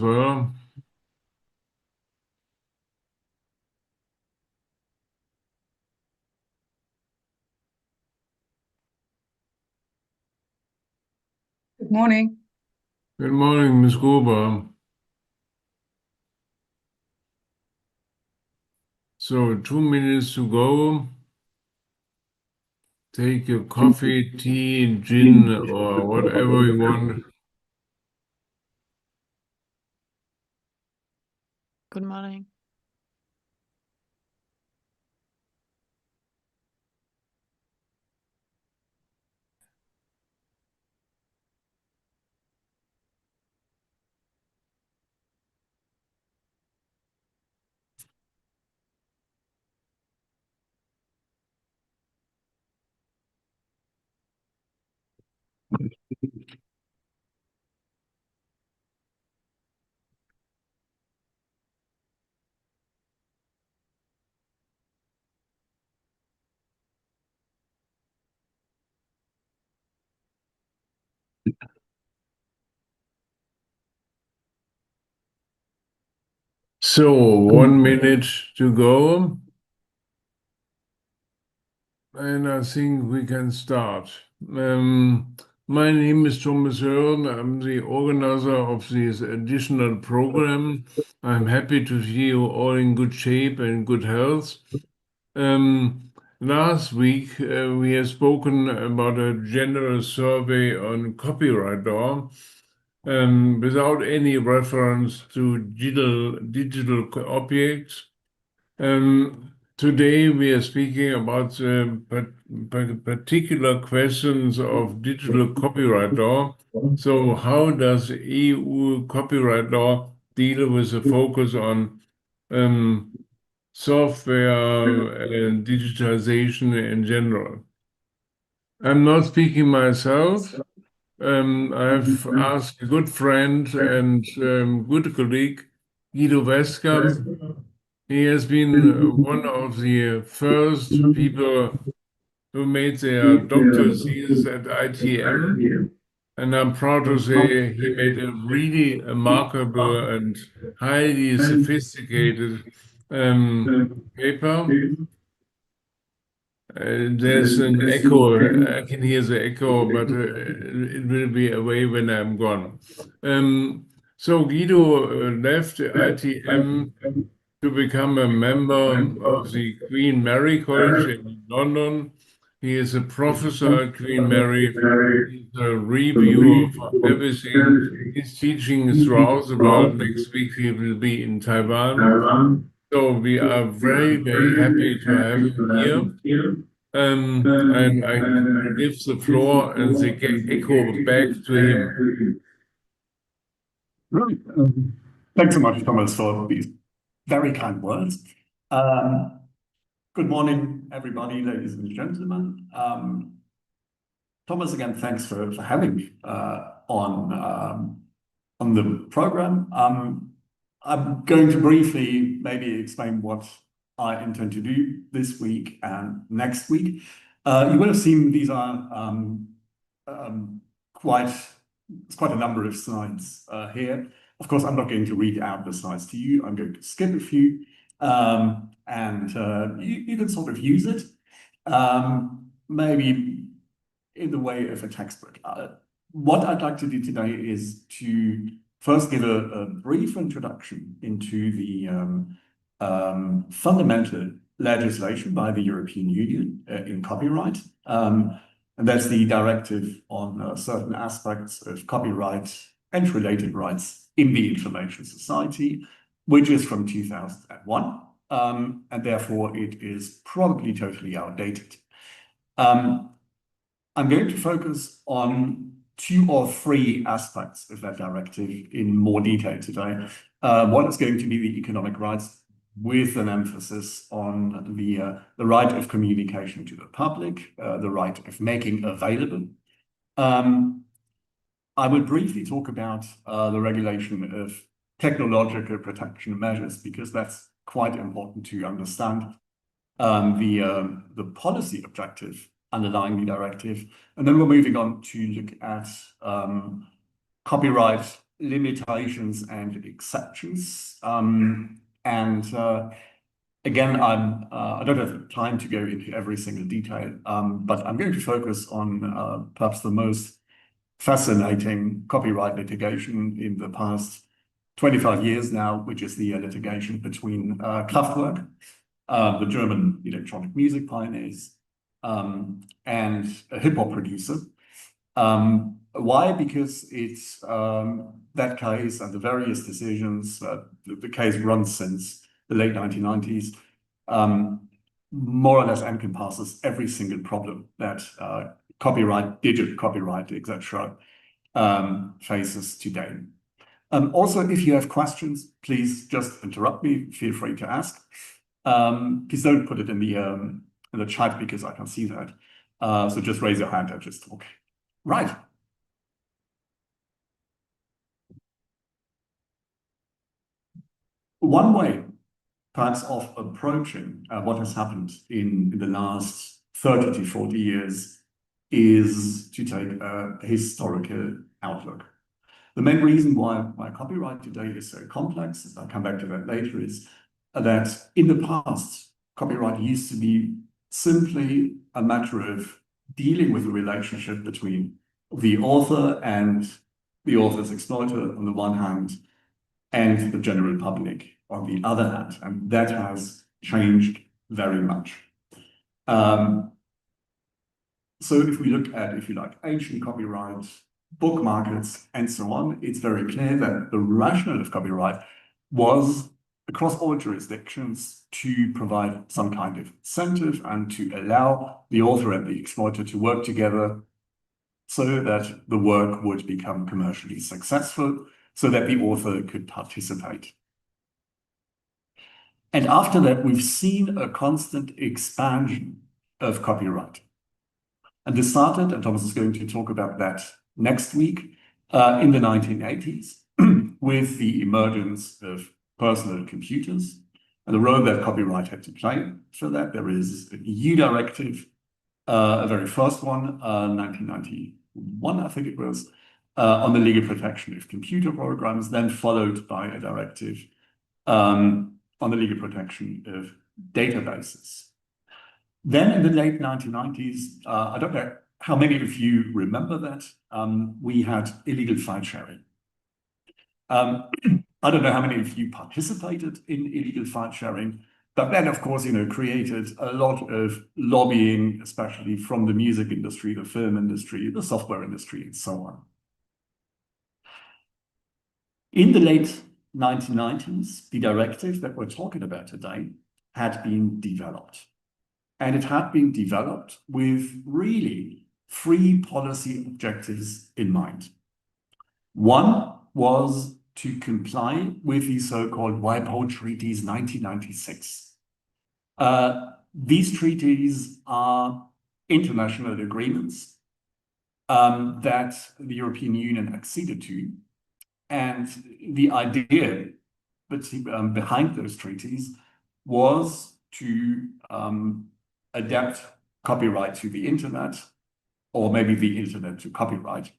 Well, Good morning. good morning, Miss Gruber. So 2 minutes to go. Take your coffee, tea, gin, or whatever you want. Good morning. So 1 minute to go. And I think we can start. My name is Thomas Hoeren. I'm the organizer of this additional program. I'm happy to see you all in good shape and good health. Last week, we have spoken about a general survey on copyright law without any reference to digital objects. Today, we are speaking about particular questions of digital copyright law. So how does EU copyright law deal with the focus on software and digitization in general? I'm not speaking myself. I've asked a good friend and good colleague, Guido Westkamp. He has been one of the first people who made their doctor's thesis at ITM. And I'm proud to say he made a really remarkable and highly sophisticated paper. There's an echo. I can hear the echo, but it will be away when I'm gone. So Guido left ITM to become a member of the Queen Mary College in London. He is a professor at Queen Mary. He's a reviewer for everything. He's teaching throughout the world. Next week he will be in Taiwan. So we are very, very happy to have him here. And I give the floor and the echo back to him. Thanks so much, Thomas, for these very kind words. Good morning, everybody, ladies and gentlemen. Thomas, again, thanks for having me on the program. I'm going to briefly maybe explain what I intend to do this week and next week. You will have seen these are quite a number of slides here. Of course, I'm not going to read out the slides to you. I'm going to skip a few, and you can sort of use it, maybe in the way of a textbook. What I'd like to do today is to first give a brief introduction into the fundamental legislation by the European Union in copyright. And that's the directive on certain aspects of copyright and related rights in the information society, which is from 2001. And therefore, it is probably totally outdated. I'm going to focus on 2 or 3 aspects of that directive in more detail today. One is going to be the economic rights, with an emphasis on the right of communication to the public, the right of making available. I will briefly talk about the regulation of technological protection measures, because that's quite important to understand the policy objective underlying the directive. And then we're moving on to look at copyright limitations and exceptions. Again, I don't have time to go into every single detail, but I'm going to focus on perhaps the most fascinating copyright litigation in the past 25 years now, which is the litigation between Kraftwerk, the German electronic music pioneers, and a hip-hop producer. Why? Because it's that case and the various decisions, the case runs since the late 1990s, more or less encompasses every single problem that copyright, digital copyright, etc., faces today. Also, if you have questions, please just interrupt me. Feel free to ask. Please don't put it in the chat because I can see that. So just raise your hand and just talk. Right. One way, perhaps, of approaching what has happened in the last 30 to 40 years is to take a historical outlook. The main reason why copyright today is so complex, and I'll come back to that later, is that in the past, copyright used to be simply a matter of dealing with the relationship between the author and the author's exploiter on the one hand, and the general public on the other hand. And that has changed very much. So if we look at, if you like, ancient copyright, book markets, and so on, it's very clear that the rationale of copyright was across all jurisdictions to provide some kind of incentive and to allow the author and the exploiter to work together so that the work would become commercially successful, so that the author could participate. And after that, we've seen a constant expansion of copyright. And this started, and Thomas is going to talk about that next week, in the 1980s, with the emergence of personal computers and the role that copyright had to play. For that, there is an EU directive, a very first one, 1991, I think it was, on the legal protection of computer programs, then followed by a directive on the legal protection of databases. Then in the late 1990s, I don't know how many of you remember that, we had illegal file sharing. I don't know how many of you participated in illegal file sharing, but then, of course, created a lot of lobbying, especially from the music industry, the film industry, the software industry, and so on. In the late 1990s, the directive that we're talking about today had been developed. And it had been developed with really three policy objectives in mind. One was to comply with the so-called WIPO Treaties 1996. These treaties are international agreements that the European Union acceded to. And the idea behind those treaties was to adapt copyright to the internet, or maybe the internet to copyright,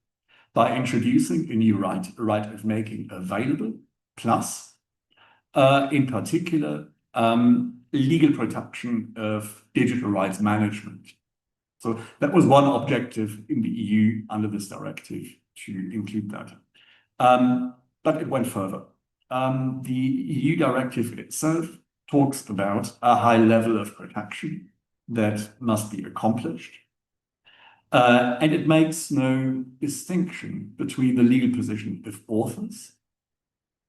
by introducing a new right, a right of making available, plus, in particular, legal protection of digital rights management. So that was one objective in the EU under this directive, to include that. But it went further. The EU directive itself talks about a high level of protection that must be accomplished. And it makes no distinction between the legal position of authors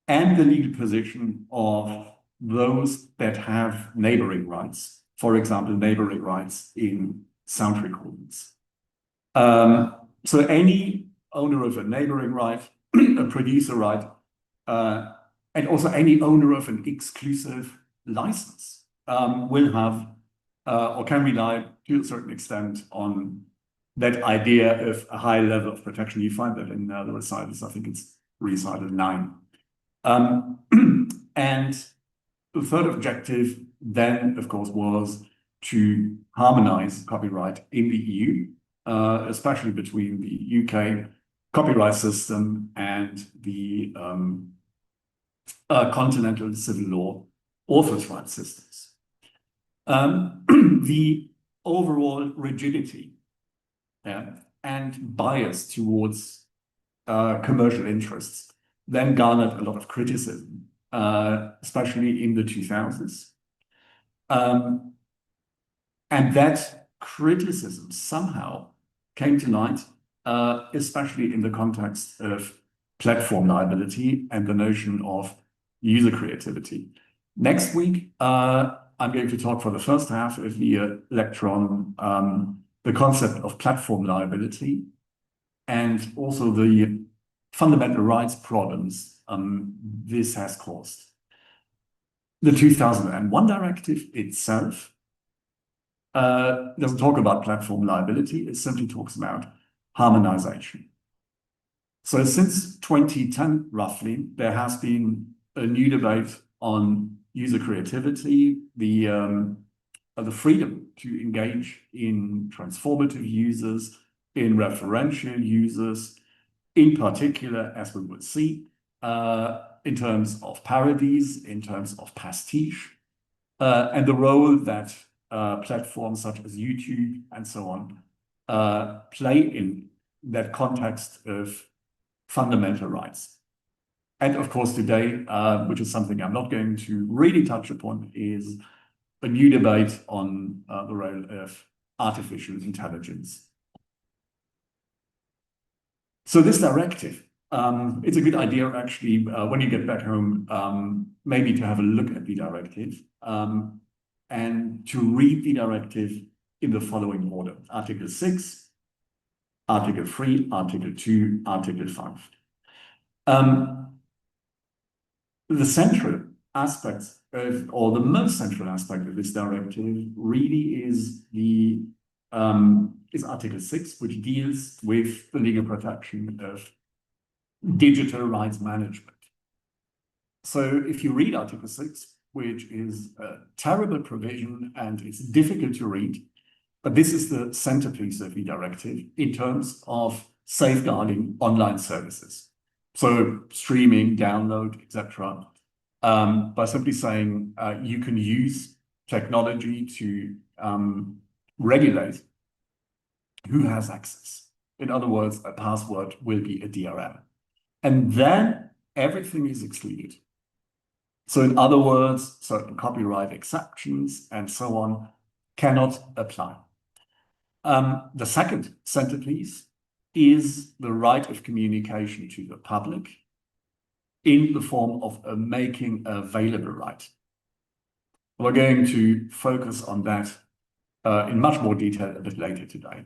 and the legal position of those that have neighboring rights, for example, neighboring rights in sound recordings. So any owner of a neighboring right, a producer right, and also any owner of an exclusive license will have or can rely to a certain extent on that idea of a high level of protection. You find that in the recitals, I think it's recital 9. And the third objective then, of course, was to harmonize copyright in the EU, especially between the UK copyright system and the continental civil law authors' rights systems. The overall rigidity and bias towards commercial interests then garnered a lot of criticism, especially in the 2000s. And that criticism somehow came to light, especially in the context of platform liability and the notion of user creativity. Next week, I'm going to talk for the first half of the lecture on the concept of platform liability and also the fundamental rights problems this has caused. The 2001 directive itself doesn't talk about platform liability, it simply talks about harmonization. So since 2010, roughly, there has been a new debate on user creativity, the freedom to engage in transformative users, in referential users, in particular, as we will see, in terms of parodies, in terms of pastiche, and the role that platforms such as YouTube and so on play in that context of fundamental rights. And of course, today, which is something I'm not going to really touch upon, is a new debate on the role of artificial intelligence. So this directive, it's a good idea actually, when you get back home, maybe to have a look at the directive and to read the directive in the following order: Article 6, Article 3, Article 2, Article 5. The central aspects of, or the most central aspect of this directive really is the is Article 6, which deals with the legal protection of digital rights management. So if you read Article 6, which is a terrible provision and it's difficult to read, but this is the centerpiece of the directive in terms of safeguarding online services. So streaming, download, etc. By simply saying you can use technology to regulate who has access. In other words, a password will be a DRM. And then everything is excluded. So in other words, certain copyright exceptions and so on cannot apply. The second centerpiece is the right of communication to the public in the form of a making available right. We're going to focus on that in much more detail a bit later today.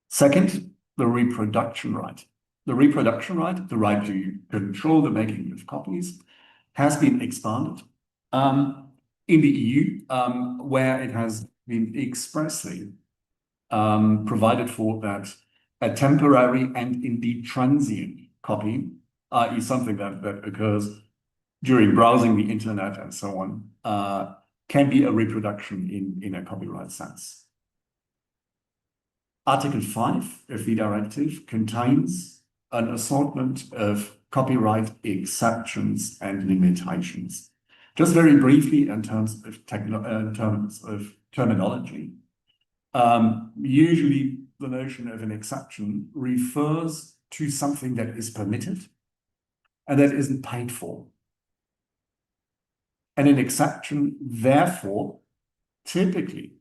Second, the reproduction right. The reproduction right, the right to control the making of copies, has been expanded in the EU, where it has been expressly provided for that a temporary and indeed transient copy, i.e. something that occurs during browsing the internet and so on, can be a reproduction in a copyright sense. Article 5 of the directive contains an assortment of copyright exceptions and limitations. Just very briefly in terms of terminology, usually the notion of an exception refers to something that is permitted and that isn't paid for. And an exception, therefore, typically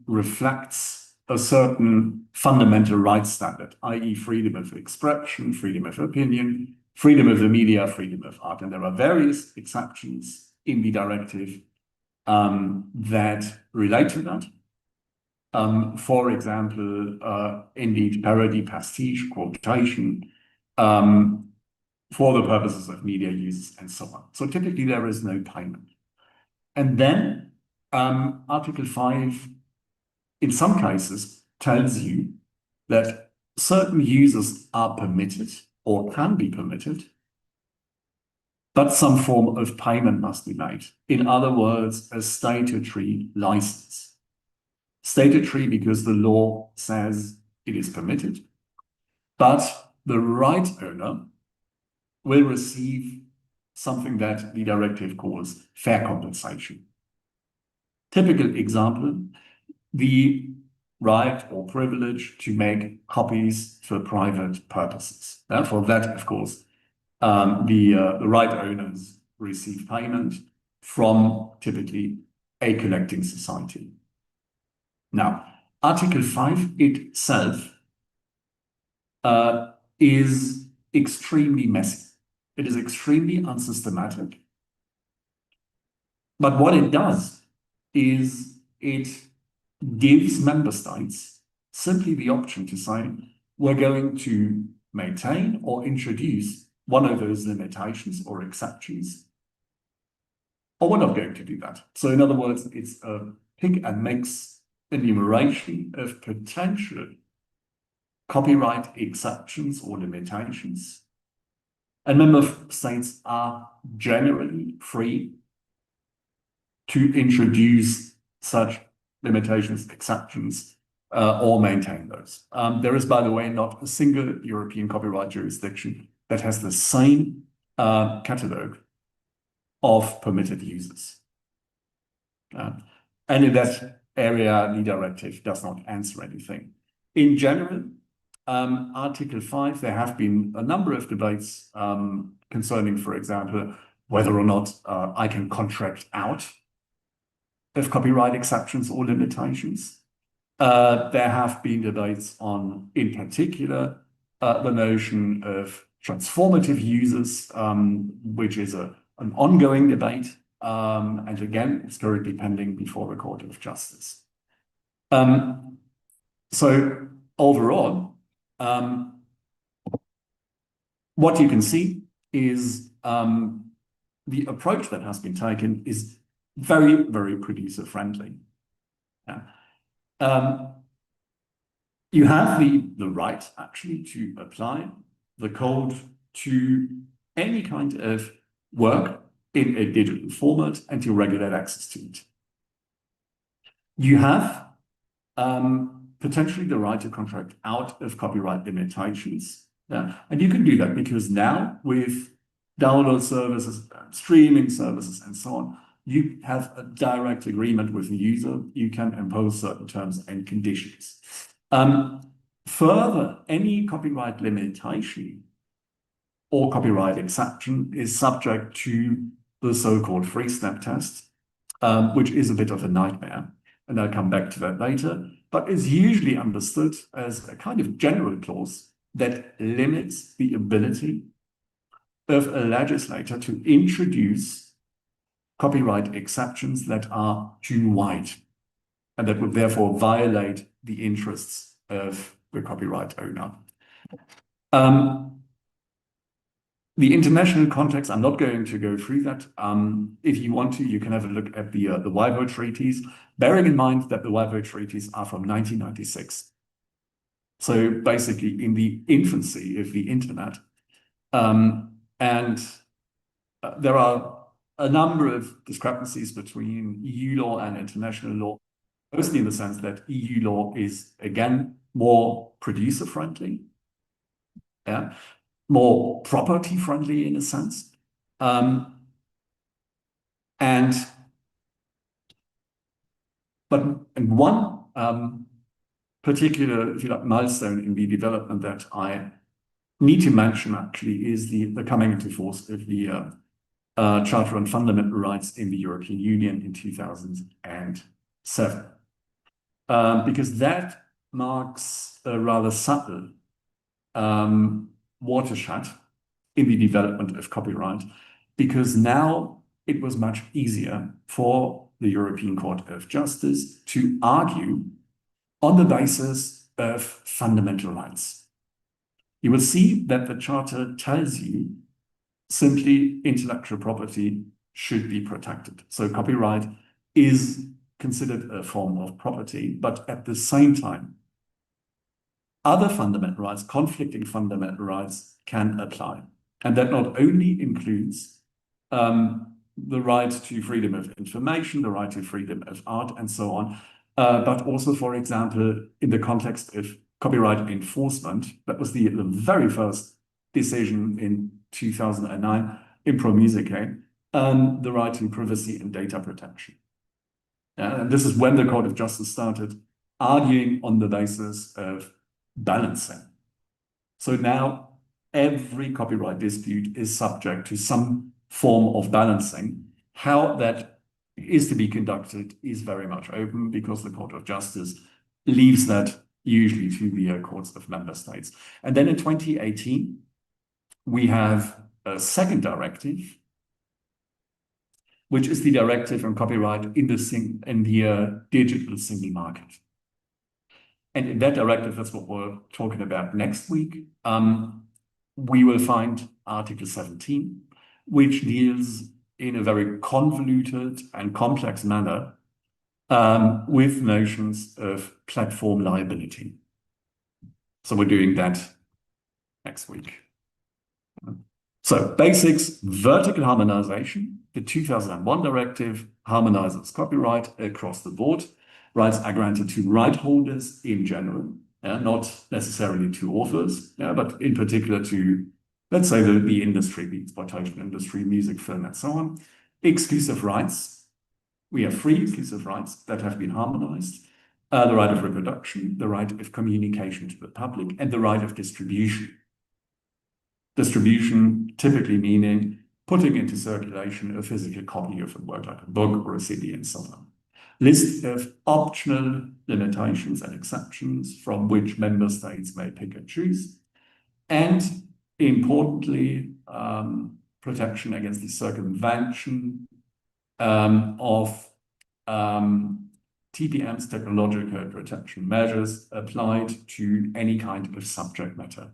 reflects a certain fundamental rights standard, i.e. freedom of expression, freedom of opinion, freedom of the media, freedom of art. And there are various exceptions in the directive that relate to that. For example, indeed parody, pastiche, quotation, for the purposes of media use and so on. So typically there is no payment. And then Article 5, in some cases, tells you that certain users are permitted or can be permitted, but some form of payment must be made. In other words, a statutory license. Statutory because the law says it is permitted, but the right owner will receive something that the directive calls fair compensation. Typical example, the right or privilege to make copies for private purposes. For that, of course, the right owners receive payment from typically a collecting society. Now, Article 5 itself is extremely messy. It is extremely unsystematic. But what it does is it gives member states simply the option to say, we're going to maintain or introduce one of those limitations or exceptions, or we're not going to do that. So in other words, it's a pick and mix enumeration of potential copyright exceptions or limitations. And member states are generally free to introduce such limitations, exceptions, or maintain those. There is, by the way, not a single European copyright jurisdiction that has the same catalogue of permitted uses. And in that area, the directive does not answer anything. In general, Article 5, there have been a number of debates concerning, for example, whether or not I can contract out of copyright exceptions or limitations. There have been debates on, in particular, the notion of transformative uses, which is an ongoing debate. And again, it's currently pending before the Court of Justice. So overall, what you can see is the approach that has been taken is very, very producer friendly. Yeah. You have the right actually to apply the code to any kind of work in a digital format and to regulate access to it. You have potentially the right to contract out of copyright limitations. Yeah. And you can do that because now with download services, streaming services, and so on, you have a direct agreement with the user. You can impose certain terms and conditions. Further, any copyright limitation or copyright exception is subject to the so-called three-step test, which is a bit of a nightmare. And I'll come back to that later, but is usually understood as a kind of general clause that limits the ability of a legislator to introduce copyright exceptions that are too wide and that would therefore violate the interests of the copyright owner. The international context, I'm not going to go through that. If you want to, you can have a look at the WIPO treaties, bearing in mind that the WIPO treaties are from 1996. So basically in the infancy of the internet. There are a number of discrepancies between EU law and international law, mostly in the sense that EU law is, again, more producer-friendly, yeah, more property-friendly in a sense. But one particular, if you like, milestone in the development that I need to mention actually is the coming into force of the Charter on Fundamental Rights in the European Union in 2007. Because that marks a rather subtle watershed in the development of copyright, because now it was much easier for the European Court of Justice to argue on the basis of fundamental rights. You will see that the Charter tells you simply intellectual property should be protected. So copyright is considered a form of property, but at the same time, other fundamental rights, conflicting fundamental rights, can apply. And that not only includes the right to freedom of information, the right to freedom of art, and so on, but also, for example, in the context of copyright enforcement. That was the very first decision in 2009 in Pro Music, the right to privacy and data protection. And this is when the Court of Justice started arguing on the basis of balancing. So now every copyright dispute is subject to some form of balancing. How that is to be conducted is very much open, because the Court of Justice leaves that usually to the courts of member states. And then in 2018, we have a second directive, which is the directive on copyright in the digital single market. And in that directive, that's what we're talking about next week. We will find Article 17, which deals in a very convoluted and complex manner with notions of platform liability. So we're doing that next week. So basics, vertical harmonization. The 2001 directive harmonizes copyright across the board. Rights are granted to right holders in general, not necessarily to authors, but in particular to, let's say, the industry, the exploitation industry, music, film, and so on. Exclusive rights. We have 3 exclusive rights that have been harmonized. The right of reproduction, the right of communication to the public, and the right of distribution. Distribution typically meaning putting into circulation a physical copy of a work, like a book or a CD and so on. List of optional limitations and exceptions from which member states may pick and choose. And importantly, protection against the circumvention of TPM's technological protection measures applied to any kind of subject matter.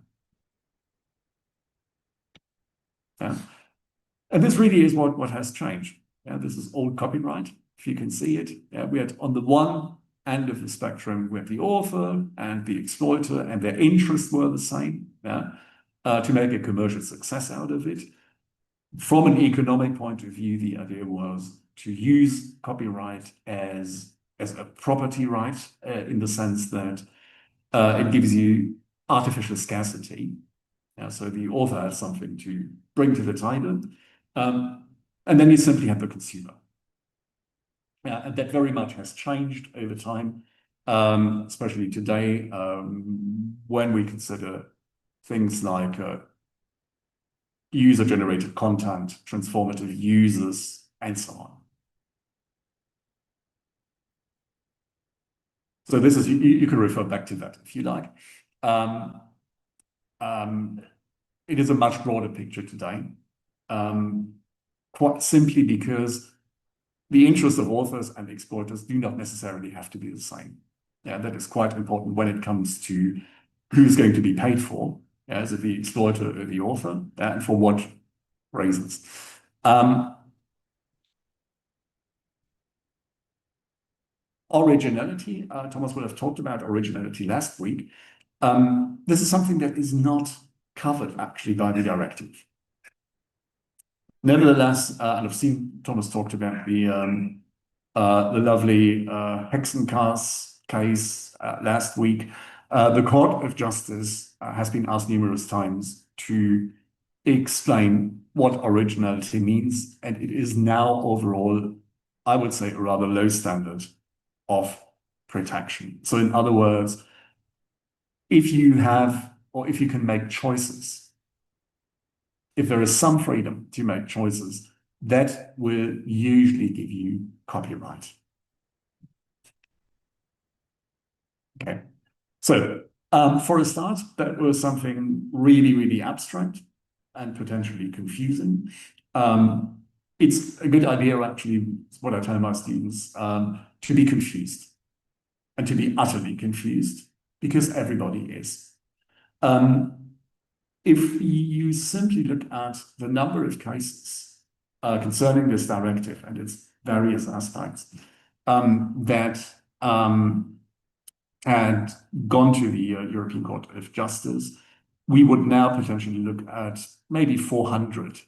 And this really is what has changed. This is old copyright, if you can see it. We had on the one end of the spectrum, we had the author and the exploiter, and their interests were the same, to make a commercial success out of it. From an economic point of view, the idea was to use copyright as a property right, in the sense that it gives you artificial scarcity. So the author has something to bring to the table, and then you simply have the consumer. And that very much has changed over time, especially today, when we consider things like user-generated content, transformative users, and so on. So this is, you can refer back to that if you like. It is a much broader picture today, quite simply because the interests of authors and exploiters do not necessarily have to be the same. That is quite important when it comes to who's going to be paid for. Is it the exploiter or the author, and for what reasons? Originality, Thomas would have talked about originality last week. This is something that is not covered actually by the directive. Nevertheless, and I've seen Thomas talked about the lovely Hexenkars case last week. The Court of Justice has been asked numerous times to explain what originality means, and it is now overall, I would say, a rather low standard of protection. So in other words, if you have, or if you can make choices, if there is some freedom to make choices, that will usually give you copyright. Okay, so for a start, that was something really, really abstract and potentially confusing. It's a good idea, actually, what I tell my students, to be confused and to be utterly confused, because everybody is. If you simply look at the number of cases concerning this directive and its various aspects that had gone to the European Court of Justice, we would now potentially look at maybe 400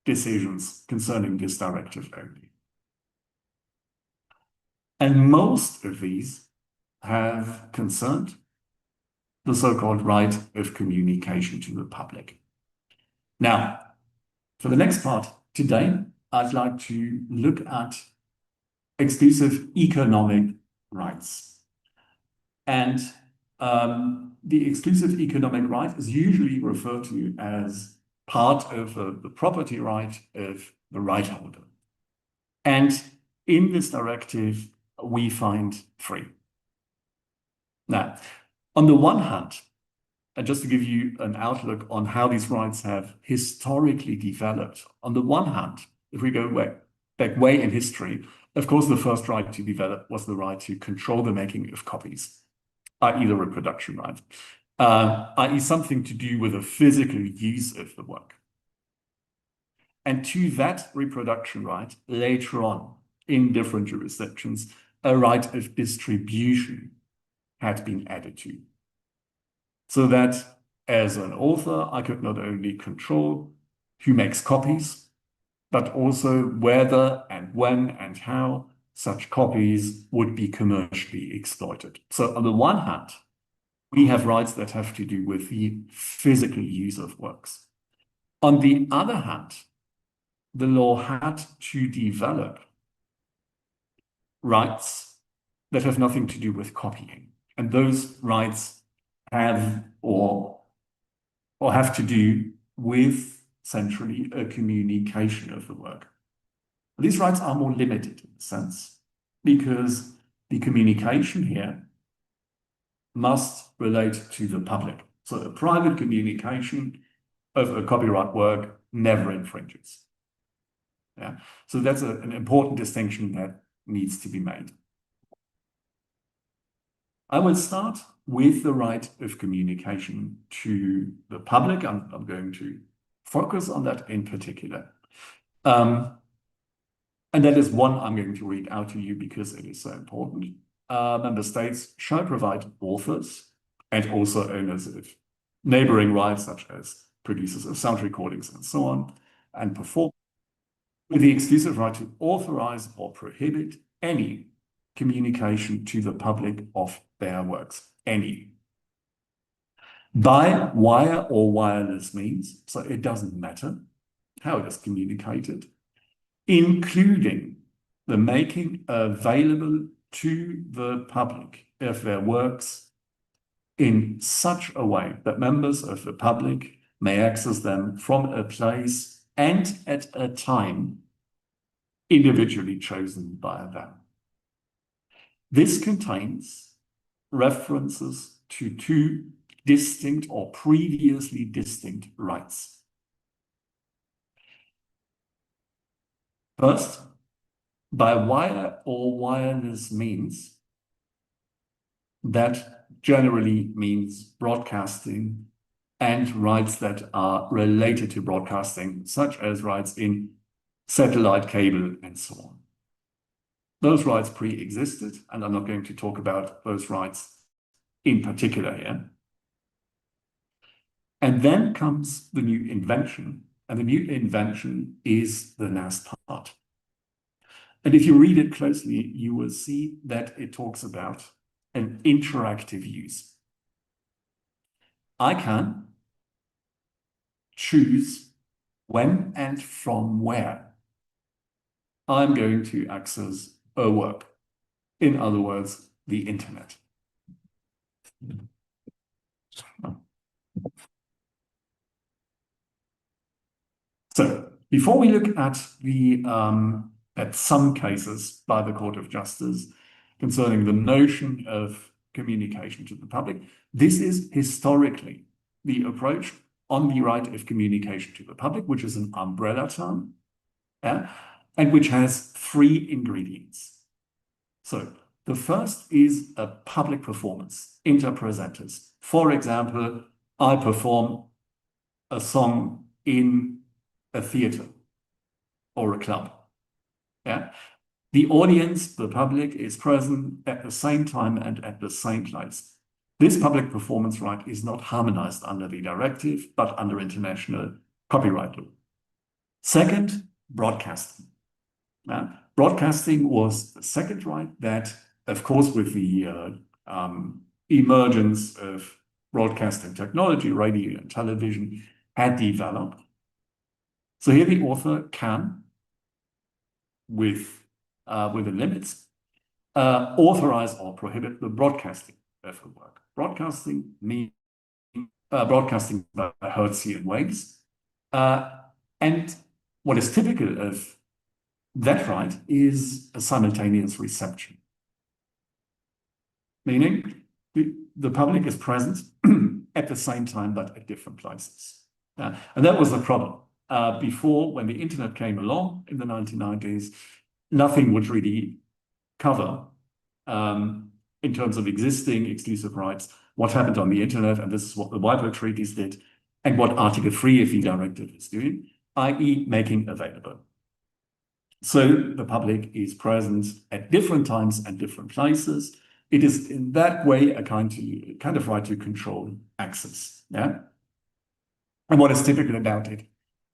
decisions concerning this directive only. And most of these have concerned the so-called right of communication to the public. Now, for the next part today, I'd like to look at exclusive economic rights. And the exclusive economic right is usually referred to as part of the property right of the right holder. And in this directive, we find three. Now, on the one hand, and just to give you an outlook on how these rights have historically developed, on the one hand, if we go back way in history, of course, the first right to develop was the right to control the making of copies, i.e. the reproduction right, i.e. something to do with the physical use of the work. And to that reproduction right, later on, in different jurisdictions, a right of distribution had been added to. So that as an author, I could not only control who makes copies, but also whether and when and how such copies would be commercially exploited. So on the one hand, we have rights that have to do with the physical use of works. On the other hand, the law had to develop rights that have nothing to do with copying. And those rights have or have to do with centrally a communication of the work. These rights are more limited in a sense because the communication here must relate to the public. So a private communication of a copyright work never infringes. Yeah. So that's an important distinction that needs to be made. I will start with the right of communication to the public. I'm going to focus on that in particular. And that is one I'm going to read out to you because it is so important. Member states shall provide authors and also owners of neighboring rights, such as producers of sound recordings and so on, and perform with the exclusive right to authorize or prohibit any communication to the public of their works. Any. By wire or wireless means, so it doesn't matter how it is communicated, including the making available to the public of their works in such a way that members of the public may access them from a place and at a time individually chosen by them. This contains references to two distinct or previously distinct rights. First, by wire or wireless means, that generally means broadcasting and rights that are related to broadcasting, such as rights in satellite cable and so on. Those rights pre-existed, and I'm not going to talk about those rights in particular here. And then comes the new invention, and the new invention is the last part. And if you read it closely, you will see that it talks about an interactive use. I can choose when and from where I'm going to access a work. In other words, the internet. So before we look at the at some cases by the Court of Justice concerning the notion of communication to the public, this is historically the approach on the right of communication to the public, which is an umbrella term, and which has three ingredients. So the first is a public performance, inter presentis. For example, I perform a song in a theater or a club. Yeah, the audience, the public, is present at the same time and at the same place. This public performance right is not harmonized under the directive, but under international copyright law. Second, broadcasting. Broadcasting was the second right that, of course, with the emergence of broadcasting technology, radio and television, had developed. So here the author can, with the limits, authorize or prohibit the broadcasting of the work. Broadcasting means broadcasting by Hertzian waves. And what is typical of that right is a simultaneous reception. Meaning the public is present at the same time, but at different places. And that was the problem. Before, when the internet came along in the 1990s, nothing would really cover, in terms of existing exclusive rights, what happened on the internet, and this is what the WIPO treaties did, and what Article 3 of the Directive is doing, i.e. making available. So the public is present at different times and different places. It is in that way a kind of right to control access. Yeah? And what is typical about it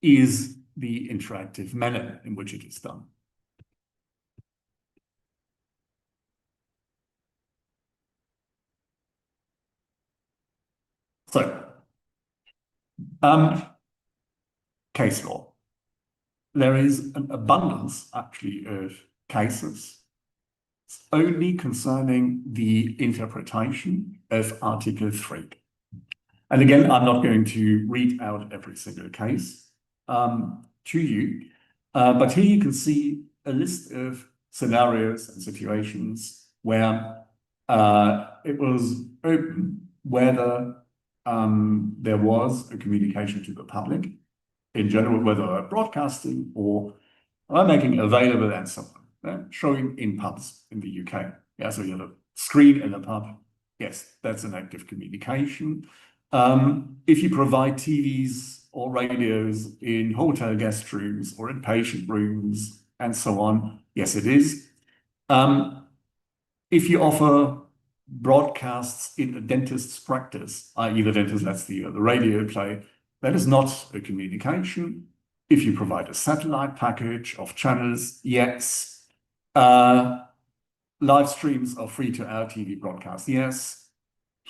is the interactive manner in which it is done. So, case law. There is an abundance, actually, of cases only concerning the interpretation of Article 3. And again, I'm not going to read out every single case to you, but here you can see a list of scenarios and situations where it was open whether there was a communication to the public in general, whether broadcasting or making available and so on, showing in pubs in the UK. Yeah, so you have a screen in a pub. Yes, that's an active communication. If you provide TVs or radios in hotel guest rooms or in patient rooms and so on, yes, it is. If you offer broadcasts in a dentist's practice, i.e. the dentist lets the radio play, that is not a communication. If you provide a satellite package of channels, yes. Live streams of free-to-air TV broadcasts, yes.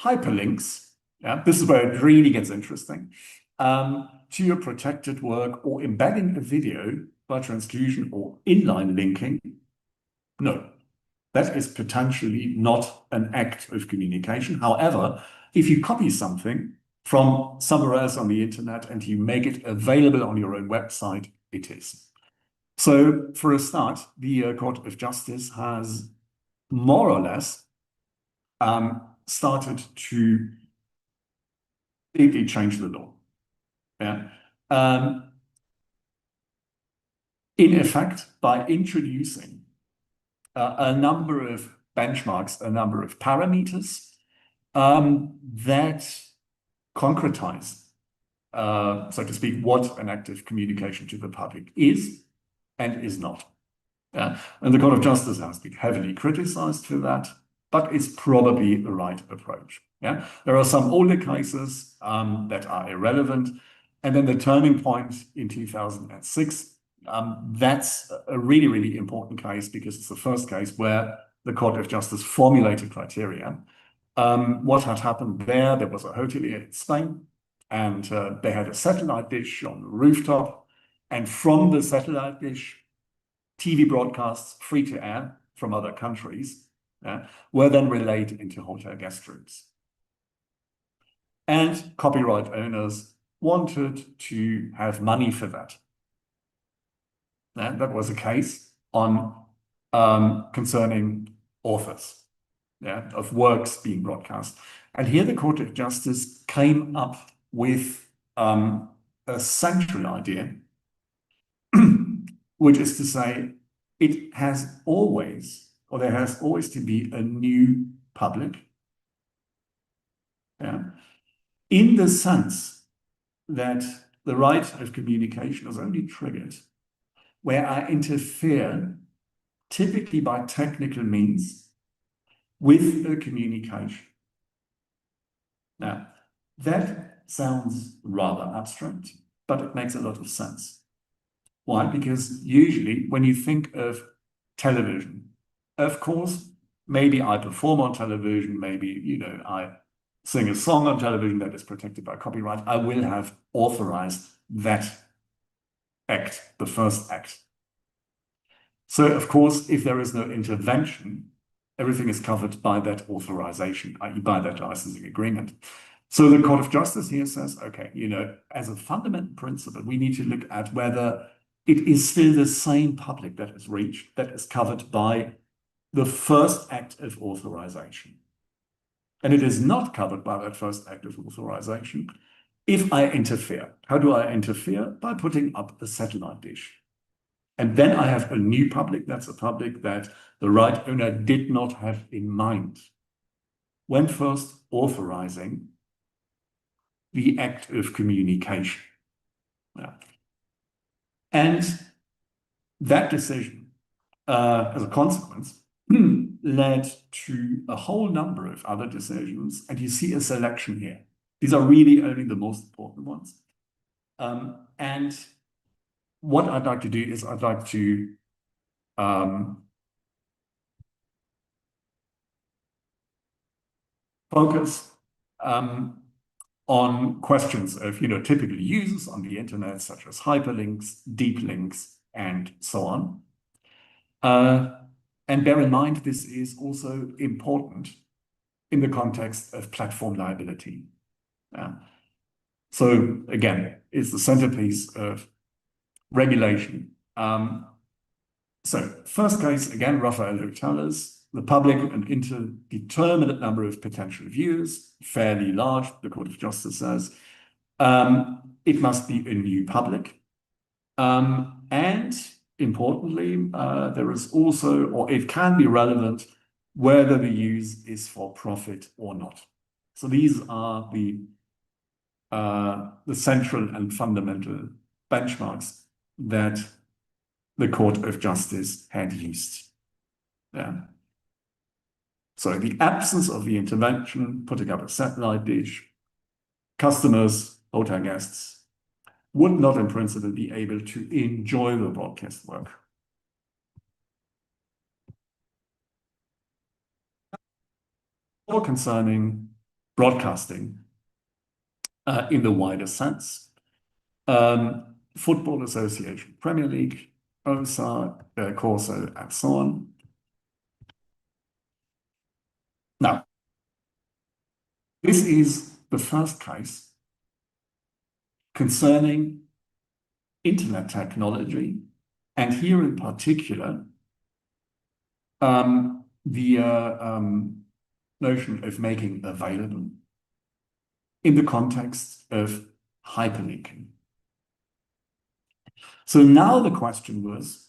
Hyperlinks, yeah, this is where it really gets interesting, to your protected work or embedding a video by transfusion or inline linking, no. That is potentially not an act of communication. However, if you copy something from somewhere else on the internet and you make it available on your own website, it is. So for a start, the Court of Justice has more or less started to completely change the law. Yeah. In effect, by introducing a number of benchmarks, a number of parameters that concretize, so to speak, what an active communication to the public is and is not. And the Court of Justice has been heavily criticized for that, but it's probably the right approach. Yeah, there are some older cases that are irrelevant, and then the turning point in 2006. That's a really, really important case because it's the first case where the Court of Justice formulated criteria. What had happened there was a hotelier in Spain, and they had a satellite dish on the rooftop, and from the satellite dish, TV broadcasts free to air from other countries were then relayed into hotel guest rooms. And copyright owners wanted to have money for that. That was a case on concerning authors of works being broadcast. And here the Court of Justice came up with a central idea, which is to say it has always, or there has always to be a new public, in the sense that the right of communication is only triggered where I interfere, typically by technical means, with a communication. Now, that sounds rather abstract, but it makes a lot of sense. Why? Because usually when you think of television, of course, maybe I perform on television, maybe, I sing a song on television that is protected by copyright, I will have authorized that act, the first act. So, of course, if there is no intervention, everything is covered by that authorization, i.e. by that licensing agreement. So the Court of Justice here says, okay, as a fundamental principle, we need to look at whether it is still the same public that is reached, that is covered by the first act of authorization. And it is not covered by that first act of authorization if I interfere. How do I interfere? By putting up a satellite dish. And then I have a new public. That's a public that the right owner did not have in mind when first authorizing the act of communication. Yeah. And that decision, as a consequence, led to a whole number of other decisions. And you see a selection here. These are really only the most important ones. And what I'd like to do is I'd like to focus on questions of typical uses on the internet, such as hyperlinks, deep links, and so on. And bear in mind, this is also important in the context of platform liability. So again, it's the centerpiece of regulation. So first case, again, Raffaello Tellers, the public, an indeterminate number of potential viewers, fairly large, the Court of Justice says. It must be a new public. And importantly, there is also, or it can be relevant, whether the use is for profit or not. So these are the central and fundamental benchmarks that the Court of Justice had used. Yeah. So the absence of the intervention, putting up a satellite dish, customers, hotel guests, would not in principle be able to enjoy the broadcast work. Or concerning broadcasting in the wider sense. Football Association, Premier League, OSA, Corso, and so on. Now, this is the first case concerning internet technology, and here in particular, the notion of making available in the context of hyperlinking. So now the question was,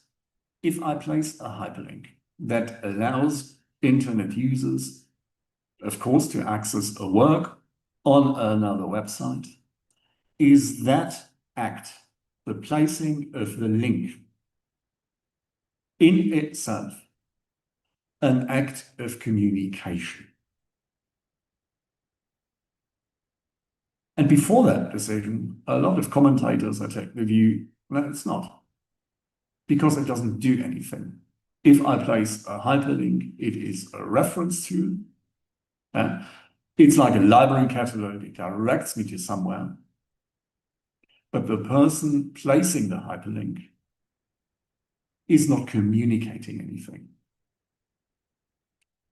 if I place a hyperlink that allows internet users, of course, to access a work on another website, is that act, the placing of the link, in itself an act of communication? And before that decision, a lot of commentators are taking the view, no, it's not, because it doesn't do anything. If I place a hyperlink, it is a reference tool. It's like a library catalog, it directs me to somewhere. But the person placing the hyperlink is not communicating anything.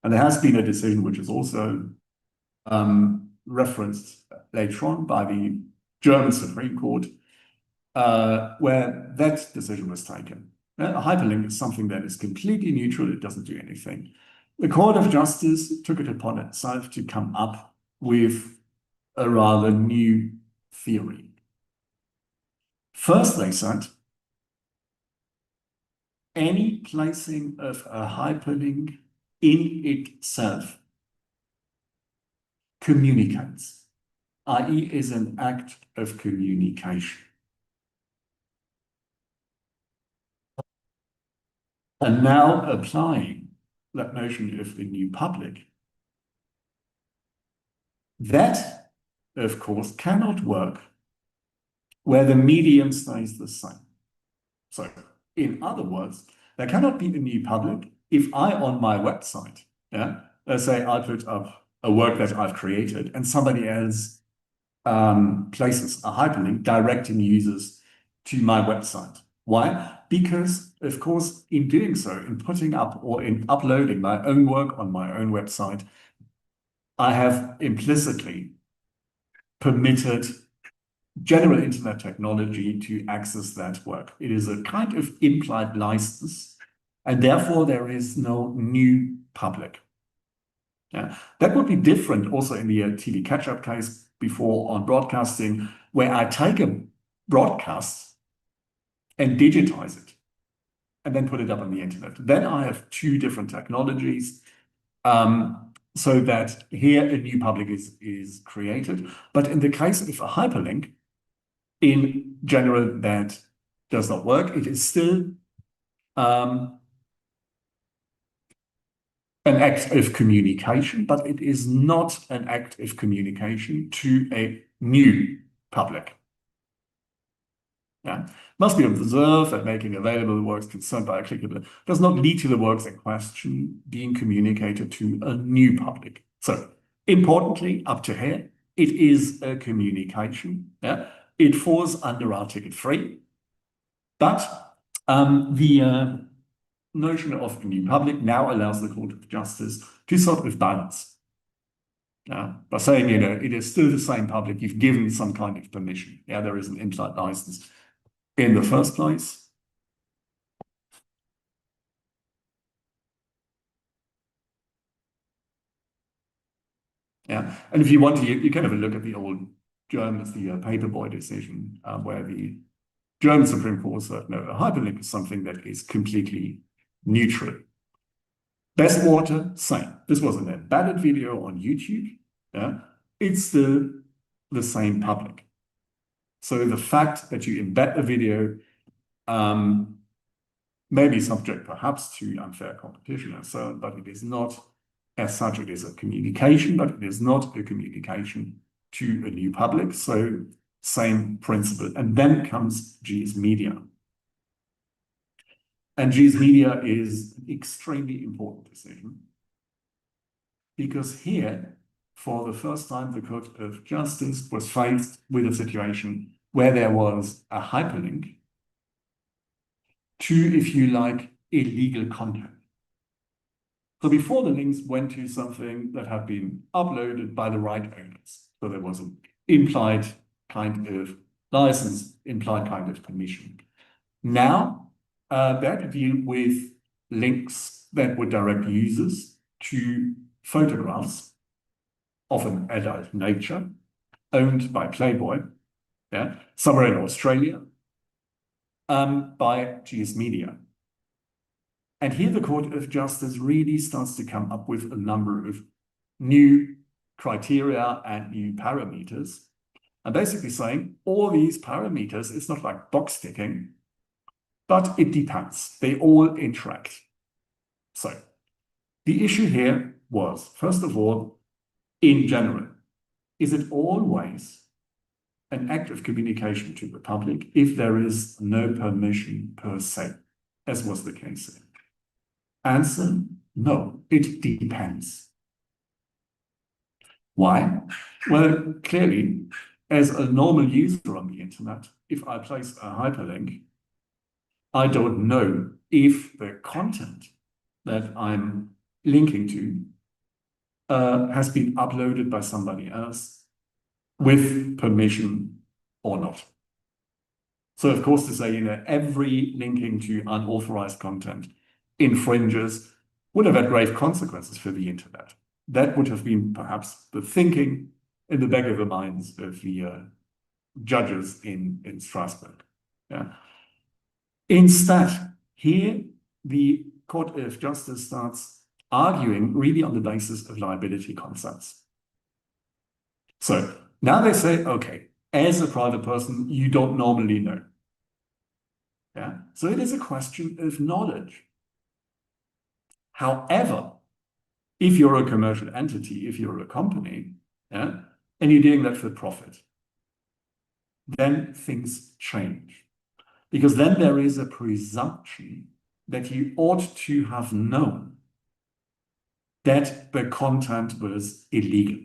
And there has been a decision which is also referenced later on by the German Supreme Court, where that decision was taken. A hyperlink is something that is completely neutral, it doesn't do anything. The Court of Justice took it upon itself to come up with a rather new theory. First, they said, any placing of a hyperlink in itself communicates, i.e. is an act of communication. And now applying that notion of the new public, that, of course, cannot work where the medium stays the same. So, in other words, there cannot be a new public if I, on my website, let's say I put up a work that I've created, and somebody else places a hyperlink directing users to my website. Why? Because, of course, in doing so, in putting up or in uploading my own work on my own website, I have implicitly permitted general internet technology to access that work. It is a kind of implied license, and therefore there is no new public. Yeah. That would be different also in the TV catch-up case before on broadcasting, where I take a broadcast and digitize it and then put it up on the internet. Then I have two different technologies, so that here a new public is created. But in the case of a hyperlink, in general, that does not work. It is still an act of communication, but it is not an act of communication to a new public. Yeah. Must be observed that making available the works concerned by a clickable does not lead to the works in question being communicated to a new public. So, importantly, up to here, it is a communication. Yeah. It falls under Article 3, but the notion of a new public now allows the Court of Justice to sort of balance. By saying, it is still the same public, you've given some kind of permission. Yeah, there is an implied license in the first place. Yeah, and if you want to, you can have a look at the old Germans, the Paperboy decision, where the German Supreme Court said, no, a hyperlink is something that is completely neutral. Best water, same. This was an embedded video on YouTube. Yeah, it's the same public. So the fact that you embed a video may be subject perhaps to unfair competition and so on, but it is not, as such, it is a communication, but it is not a communication to a new public. So same principle. And then comes GS Media. And GS Media is an extremely important decision, because here, for the first time, the Court of Justice was faced with a situation where there was a hyperlink to, if you like, illegal content. So before, the links went to something that had been uploaded by the right owners. So there was an implied kind of license, implied kind of permission. Now, they had to deal with links that would direct users to photographs of an adult nature owned by Playboy, yeah, somewhere in Australia, by GS Media. And here the Court of Justice really starts to come up with a number of new criteria and new parameters. And basically saying all these parameters, it's not like box ticking, but it depends. They all interact. So the issue here was, first of all, in general, is it always an act of communication to the public if there is no permission per se, as was the case here? Answer, no, it depends. Why? Well, clearly, as a normal user on the internet, if I place a hyperlink, I don't know if the content that I'm linking to has been uploaded by somebody else with permission or not. So, of course, to say, every linking to unauthorized content infringes would have had grave consequences for the internet. That would have been perhaps the thinking in the back of the minds of the judges in Strasbourg. Yeah. Instead, here the Court of Justice starts arguing really on the basis of liability concepts. So now they say, okay, as a private person, you don't normally know. Yeah. So it is a question of knowledge. However, if you're a commercial entity, if you're a company, yeah, and you're doing that for profit, then things change. Because then there is a presumption that you ought to have known that the content was illegal.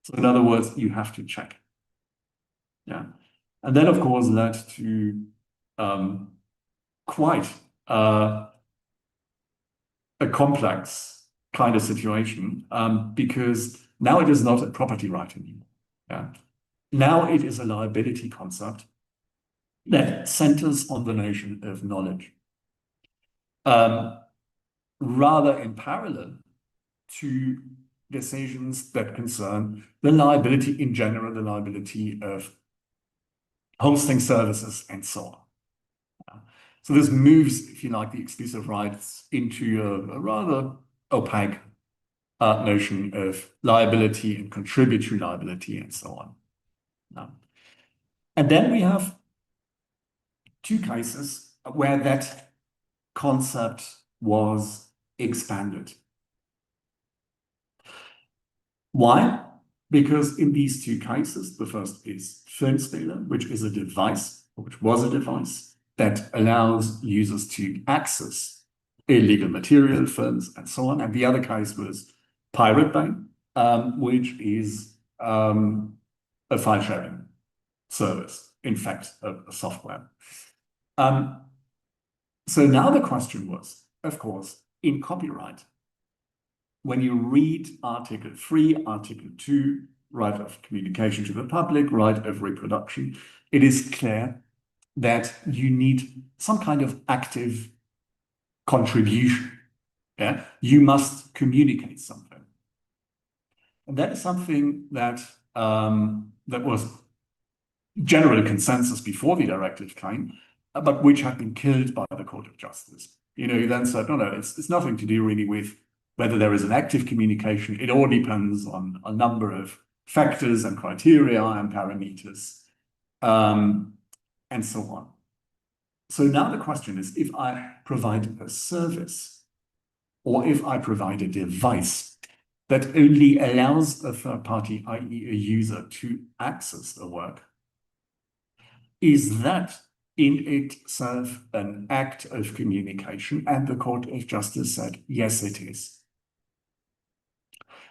So in other words, you have to check. Yeah. And that, of course, led to quite a complex kind of situation, because now it is not a property right anymore. Yeah. Now it is a liability concept that centers on the notion of knowledge, rather in parallel to decisions that concern the liability in general, the liability of hosting services, and so on. So this moves, if you like, the exclusive rights into a rather opaque notion of liability and contributory liability and so on. And then we have two cases where that concept was expanded. Why? Because in these two cases, the first is Filmspeler, which is a device, or which was a device, that allows users to access illegal material, films, and so on. And the other case was Pirate Bay, which is a file sharing service, in fact, a software. So now the question was, of course, in copyright, when you read Article 3, Article 2, right of communication to the public, right of reproduction, it is clear that you need some kind of active contribution. Yeah? You must communicate something. And that is something that, that was general consensus before the directive came, but which had been killed by the Court of Justice. You know, you then said, no, it's nothing to do really with whether there is an active communication. It all depends on a number of factors and criteria and parameters, and so on. So now the question is, if I provide a service or if I provide a device that only allows a third party, i.e. a user, to access the work, is that in itself an act of communication? And the Court of Justice said, yes, it is.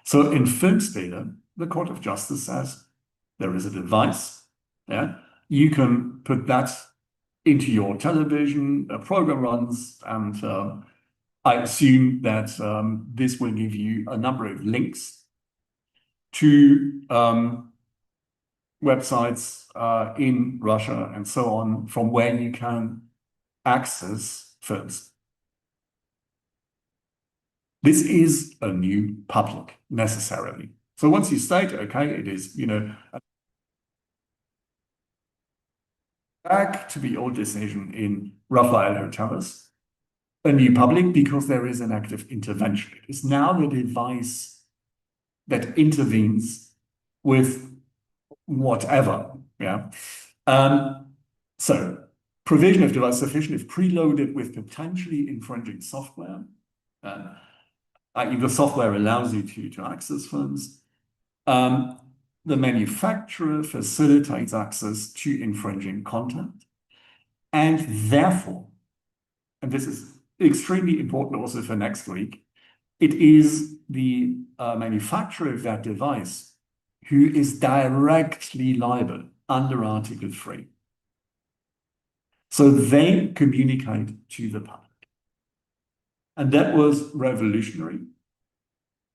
So in Filmspeler, the Court of Justice says there is a device. Yeah, you can put that into your television, a program runs, and I assume that this will give you a number of links to websites in Russia and so on, from where you can access films. This is a new public, necessarily. So once you state, okay, it is, you know, back to the old decision in Raphael Hotelis, a new public because there is an active intervention. It is now the device that intervenes with whatever, yeah. So provision of device sufficient if preloaded with potentially infringing software, i.e. the software allows you to access films. The manufacturer facilitates access to infringing content. And therefore, and this is extremely important also for next week, it is the manufacturer of that device who is directly liable under Article 3. So they communicate to the public. And that was revolutionary.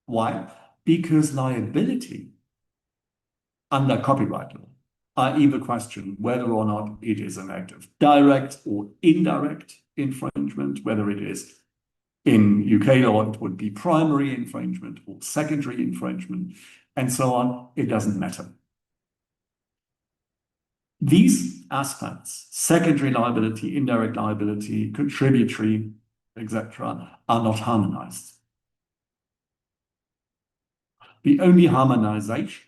Why? Because liability under copyright law, i.e. the question whether or not it is an act of direct or indirect infringement, whether it is in UK law, it would be primary infringement or secondary infringement, and so on, it doesn't matter. These aspects, secondary liability, indirect liability, contributory, etc., are not harmonized. The only harmonization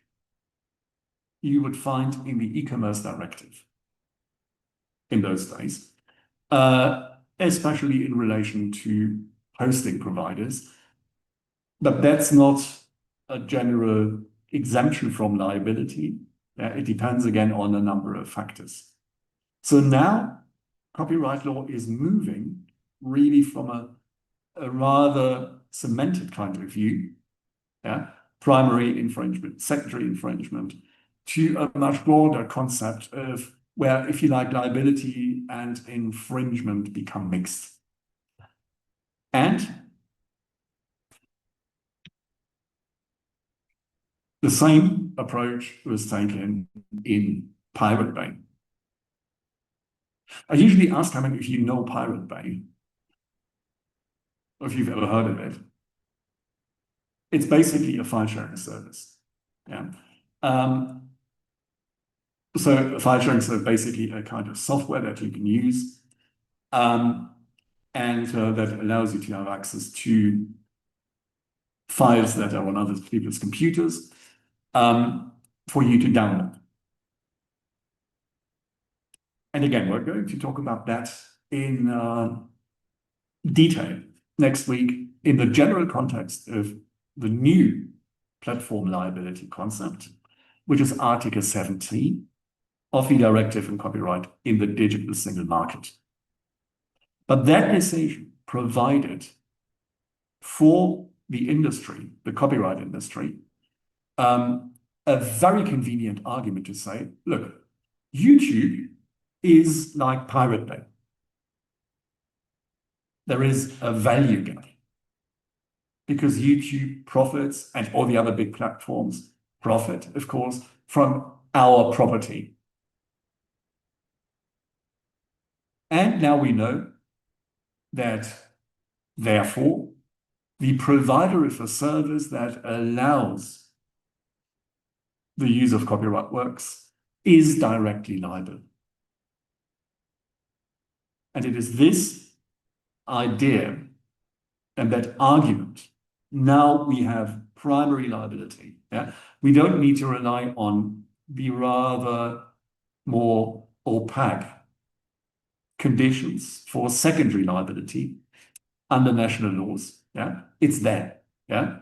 you would find in the e-commerce directive in those days, especially in relation to hosting providers. But that's not a general exemption from liability. It depends again on a number of factors. So now copyright law is moving really from a a rather cemented kind of view, yeah, primary infringement, secondary infringement, to a much broader concept of where, if you like, liability and infringement become mixed. And the same approach was taken in Pirate Bay. I usually ask how many of you know Pirate Bay, or if you've ever heard of it. It's basically a file sharing service. Yeah. So file sharing is basically a kind of software that you can use, and that allows you to have access to files that are on other people's computers for you to download. And again, we're going to talk about that in detail next week in the general context of the new platform liability concept, which is Article 17 of the Directive on Copyright in the Digital Single Market. But that decision provided for the industry, the copyright industry, a very convenient argument to say, look, YouTube is like Pirate Bay. There is a value gap because YouTube profits, and all the other big platforms profit, of course, from our property. And now we know that, therefore, the provider of a service that allows the use of copyright works is directly liable. And it is this idea and that argument. Now we have primary liability. Yeah? We don't need to rely on the rather more opaque conditions for secondary liability under national laws. Yeah? It's there. Yeah?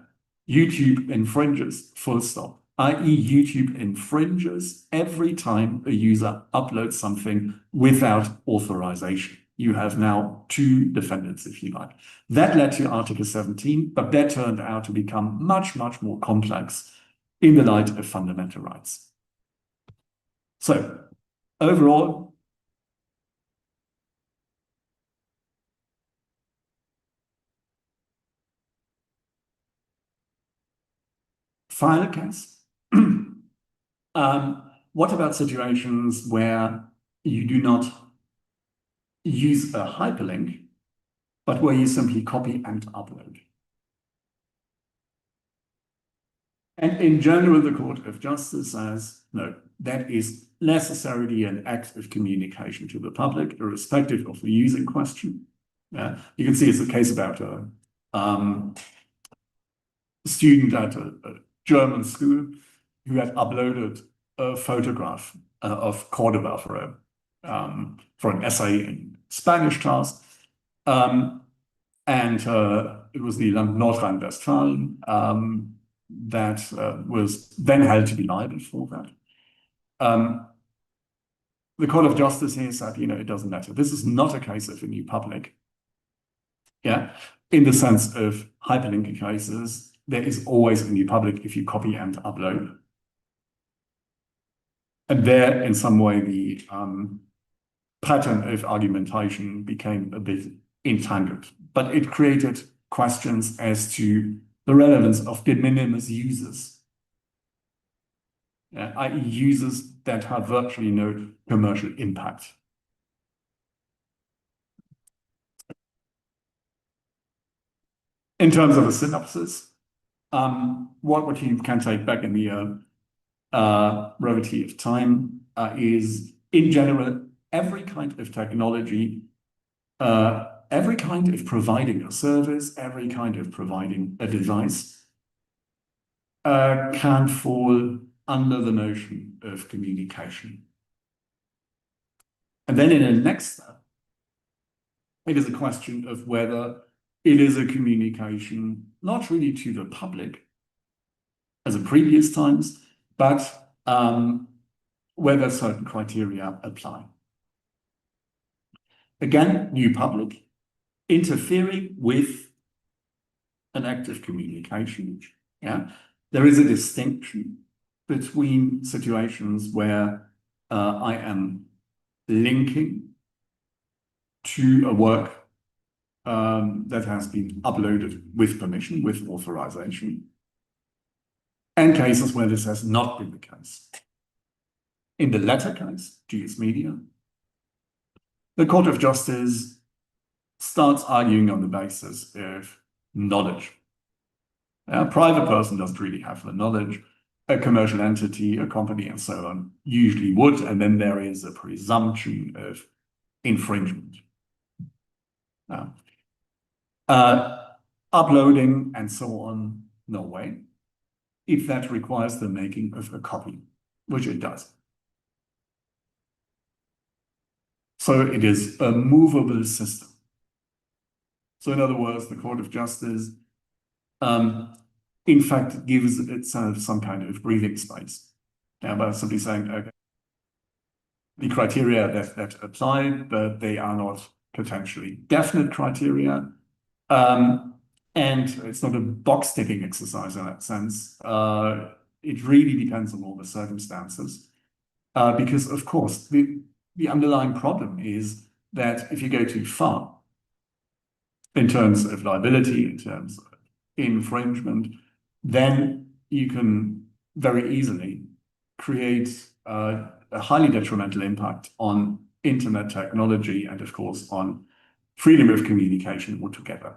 YouTube infringes, full stop. I.e. YouTube infringes every time a user uploads something without authorization. You have now two defendants, if you like. That led to Article 17, but that turned out to become much, much more complex in the light of fundamental rights. So, overall, final case. What about situations where you do not use a hyperlink, but where you simply copy and upload? And in general, the Court of Justice says, no, that is necessarily an act of communication to the public, irrespective of the use in question. You can see it's a case about a student at a German school who had uploaded a photograph of Cordoba for an essay in Spanish class. And it was the North Rhine-Westphalia that was then held to be liable for that. The Court of Justice here said, it doesn't matter. This is not a case of a new public. Yeah, in the sense of hyperlinking cases, there is always a new public if you copy and upload. And there, in some way, the pattern of argumentation became a bit entangled. But it created questions as to the relevance of de minimis users, i.e. users that have virtually no commercial impact. In terms of a synopsis, what you can take back in the brevity of time is, in general, every kind of technology, every kind of providing a service, every kind of providing a device can fall under the notion of communication. And then in the next step, it is a question of whether it is a communication, not really to the public, as in previous times, but whether certain criteria apply. Again, new public interfering with an act of communication. Yeah, there is a distinction between situations where I am linking to a work that has been uploaded with permission, with authorization, and cases where this has not been the case. In the latter case, GS Media, the Court of Justice starts arguing on the basis of knowledge. A private person doesn't really have the knowledge. A commercial entity, a company, and so on usually would, and then there is a presumption of infringement. Now, uploading and so on, no way, if that requires the making of a copy, which it does. So it is a movable system. So in other words, the Court of Justice, in fact, gives itself some kind of breathing space. Yeah, by simply saying, okay, the criteria that apply, but they are not potentially definite criteria. And it's not a box-ticking exercise in that sense. It really depends on all the circumstances. Because, of course, the underlying problem is that if you go too far in terms of liability, in terms of infringement, then you can very easily create a highly detrimental impact on internet technology and, of course, on freedom of communication altogether.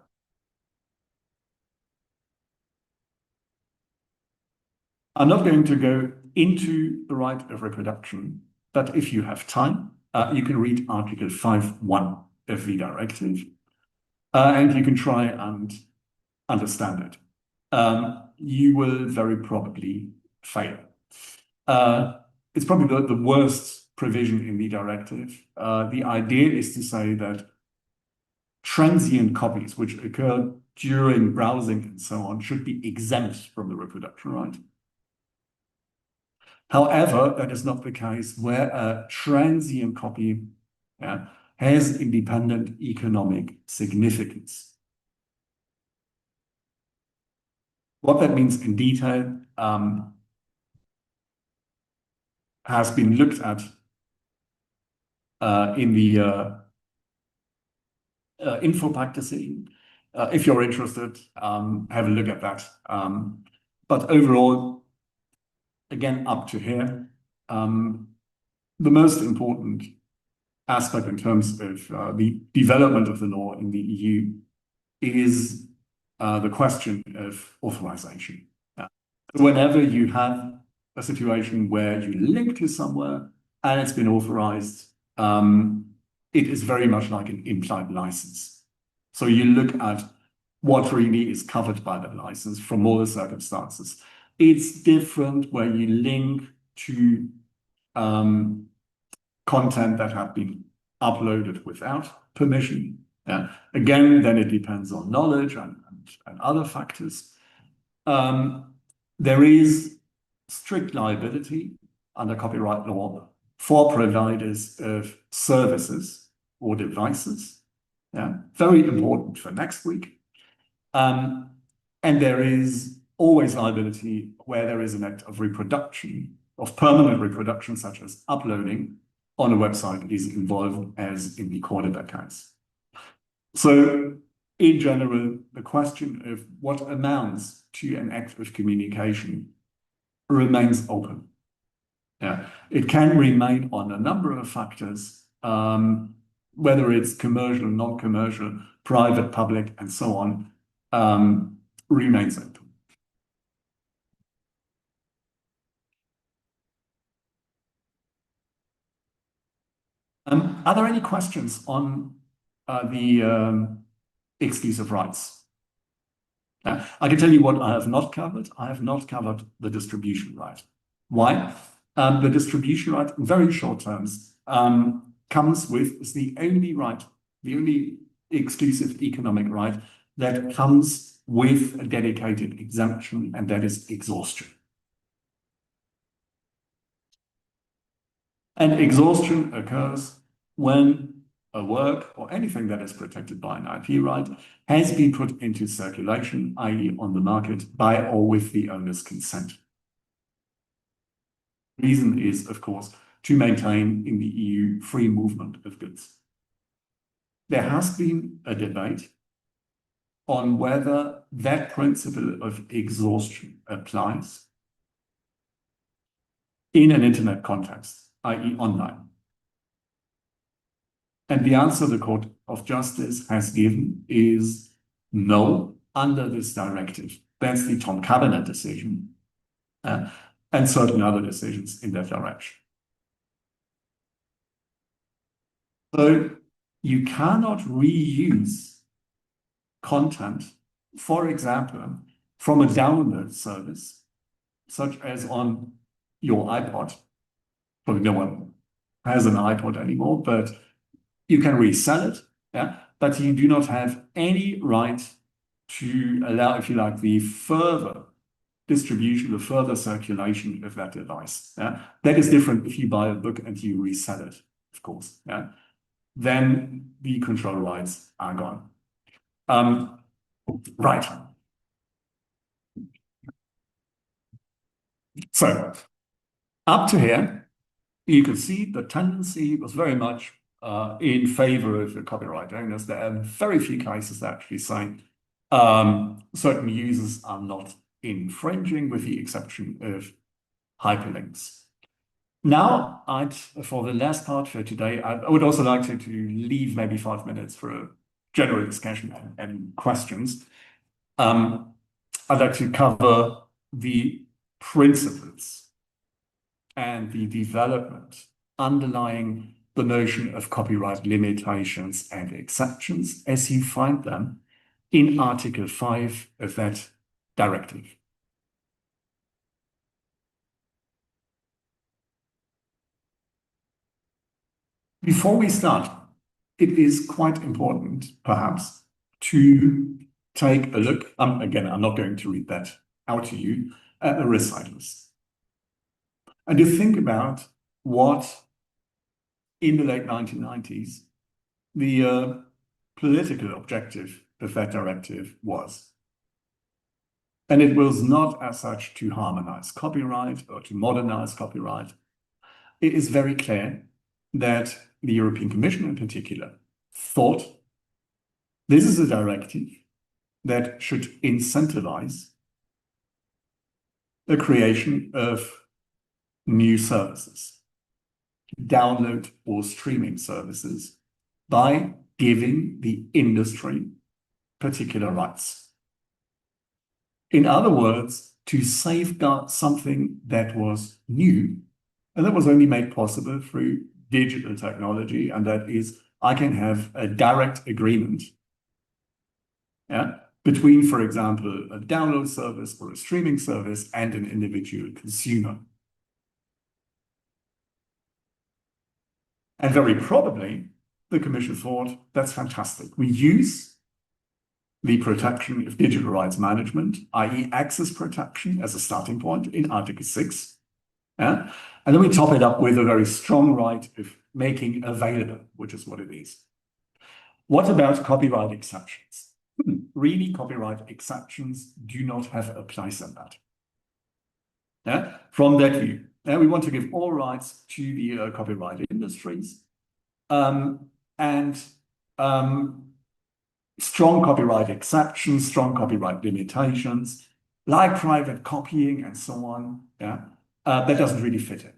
I'm not going to go into the right of reproduction, but if you have time, you can read Article 5.1 of the Directive, and you can try and understand it. You will very probably fail. It's probably the worst provision in the Directive. The idea is to say that transient copies which occur during browsing and so on should be exempt from the reproduction right. However, that is not the case where a transient copy has independent economic significance. What that means in detail has been looked at in the InfoSoc decision. If you're interested, have a look at that. But overall, again, up to here, the most important aspect in terms of the development of the law in the EU is the question of authorization. Whenever you have a situation where you link to somewhere and it's been authorized, it is very much like an implied license. So you look at what really is covered by that license from all the circumstances. It's different where you link to content that have been uploaded without permission. Again, then it depends on knowledge and other factors. There is strict liability under copyright law for providers of services or devices. Very important for next week. And there is always liability where there is an act of reproduction, of permanent reproduction, such as uploading on a website is involved, as in the Cordoba case. So in general, the question of what amounts to an act of communication remains open. It can remain on a number of factors, whether it's commercial, non-commercial, private, public, and so on, remains open. Are there any questions on the exclusive rights? I can tell you what I have not covered. I have not covered the distribution right. Why? The distribution right, in very short terms, comes with, is the only right, the only exclusive economic right that comes with a dedicated exemption, and that is exhaustion. And exhaustion occurs when a work or anything that is protected by an IP right has been put into circulation, i.e. on the market, by or with the owner's consent. The reason is, of course, to maintain in the EU free movement of goods. There has been a debate on whether that principle of exhaustion applies in an internet context, i.e. online. And the answer the Court of Justice has given is no, under this directive. That's the Tom Cabinet decision, and certain other decisions in that direction. So you cannot reuse content, for example, from a download service, such as on your iPod. Probably no one has an iPod anymore, but you can resell it, yeah? But you do not have any right to allow, if you like, the further distribution, the further circulation of that device. Yeah? That is different if you buy a book and you resell it, of course. Yeah? Then the control rights are gone. Right. So up to here, you can see the tendency was very much in favor of the copyright owners. There are very few cases that actually say certain users are not infringing, with the exception of hyperlinks. Now, for the last part for today, I would also like to leave maybe 5 minutes for a general discussion and questions. I'd like to cover the principles and the development underlying the notion of copyright limitations and exceptions as you find them in Article 5 of that directive. Before we start, it is quite important, perhaps, to take a look. Again, I'm not going to read that out to you, at the recitals. And to think about what, in the late 1990s, the political objective of that directive was. And it was not as such to harmonize copyright or to modernize copyright. It is very clear that the European Commission in particular thought this is a directive that should incentivize the creation of new services, download or streaming services, by giving the industry particular rights. In other words, to safeguard something that was new and that was only made possible through digital technology, and that is, I can have a direct agreement, yeah, between, for example, a download service or a streaming service and an individual consumer. And very probably, the Commission thought, that's fantastic. We use the protection of digital rights management, i.e. access protection, as a starting point in Article 6. Yeah? And then we top it up with a very strong right of making available, which is what it is. What about copyright exceptions? Really, copyright exceptions do not have a place in that. Yeah? From that view, we want to give all rights to the copyright industries, and strong copyright exceptions, strong copyright limitations, like private copying and so on. Yeah? That doesn't really fit in.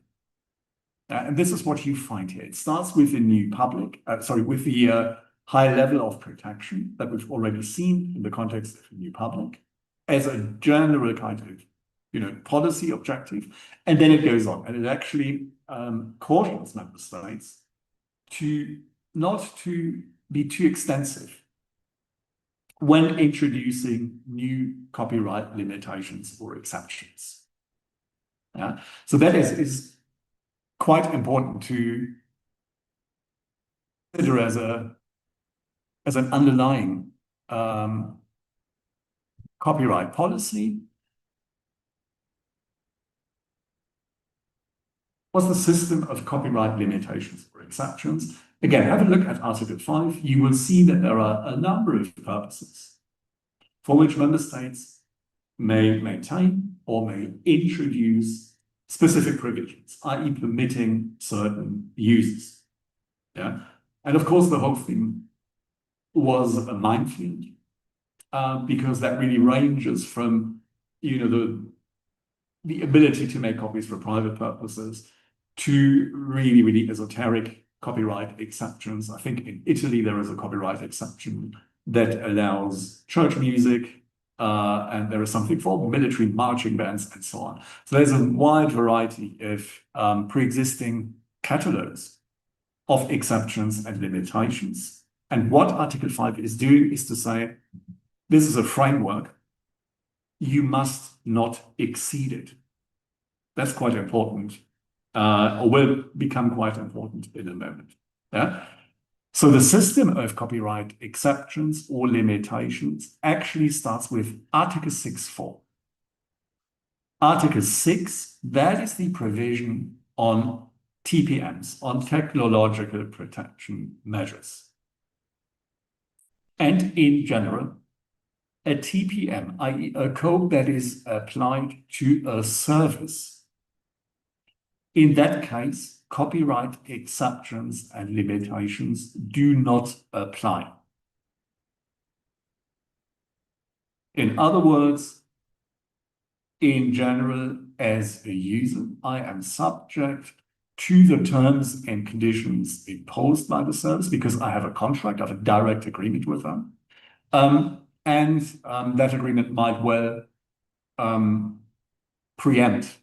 And this is what you find here. It starts with the new public, with the high level of protection that we've already seen in the context of the new public as a general kind of, policy objective. And then it goes on, and it actually cautions member states to not to be too extensive when introducing new copyright limitations or exceptions. Yeah? So that is quite important to consider as an underlying copyright policy. What's the system of copyright limitations or exceptions? Again, have a look at Article 5. You will see that there are a number of purposes for which member states may maintain or may introduce specific provisions, i.e. permitting certain uses. Yeah? And of course, the whole thing was a minefield because that really ranges from, the ability to make copies for private purposes to really, really esoteric copyright exceptions. I think in Italy, there is a copyright exception that allows church music, and there is something for military marching bands and so on. So there's a wide variety of pre-existing catalogs of exceptions and limitations. And what Article 5 is doing is to say, this is a framework. You must not exceed it. That's quite important, or will become quite important in a moment. Yeah? So the system of copyright exceptions or limitations actually starts with Article 6.4. Article 6, that is the provision on TPMs, on technological protection measures. And in general, a TPM, i.e. a code that is applied to a service. In that case, copyright exceptions and limitations do not apply. In other words, in general, as a user, I am subject to the terms and conditions imposed by the service because I have a contract, I have a direct agreement with them. And that agreement might well preempt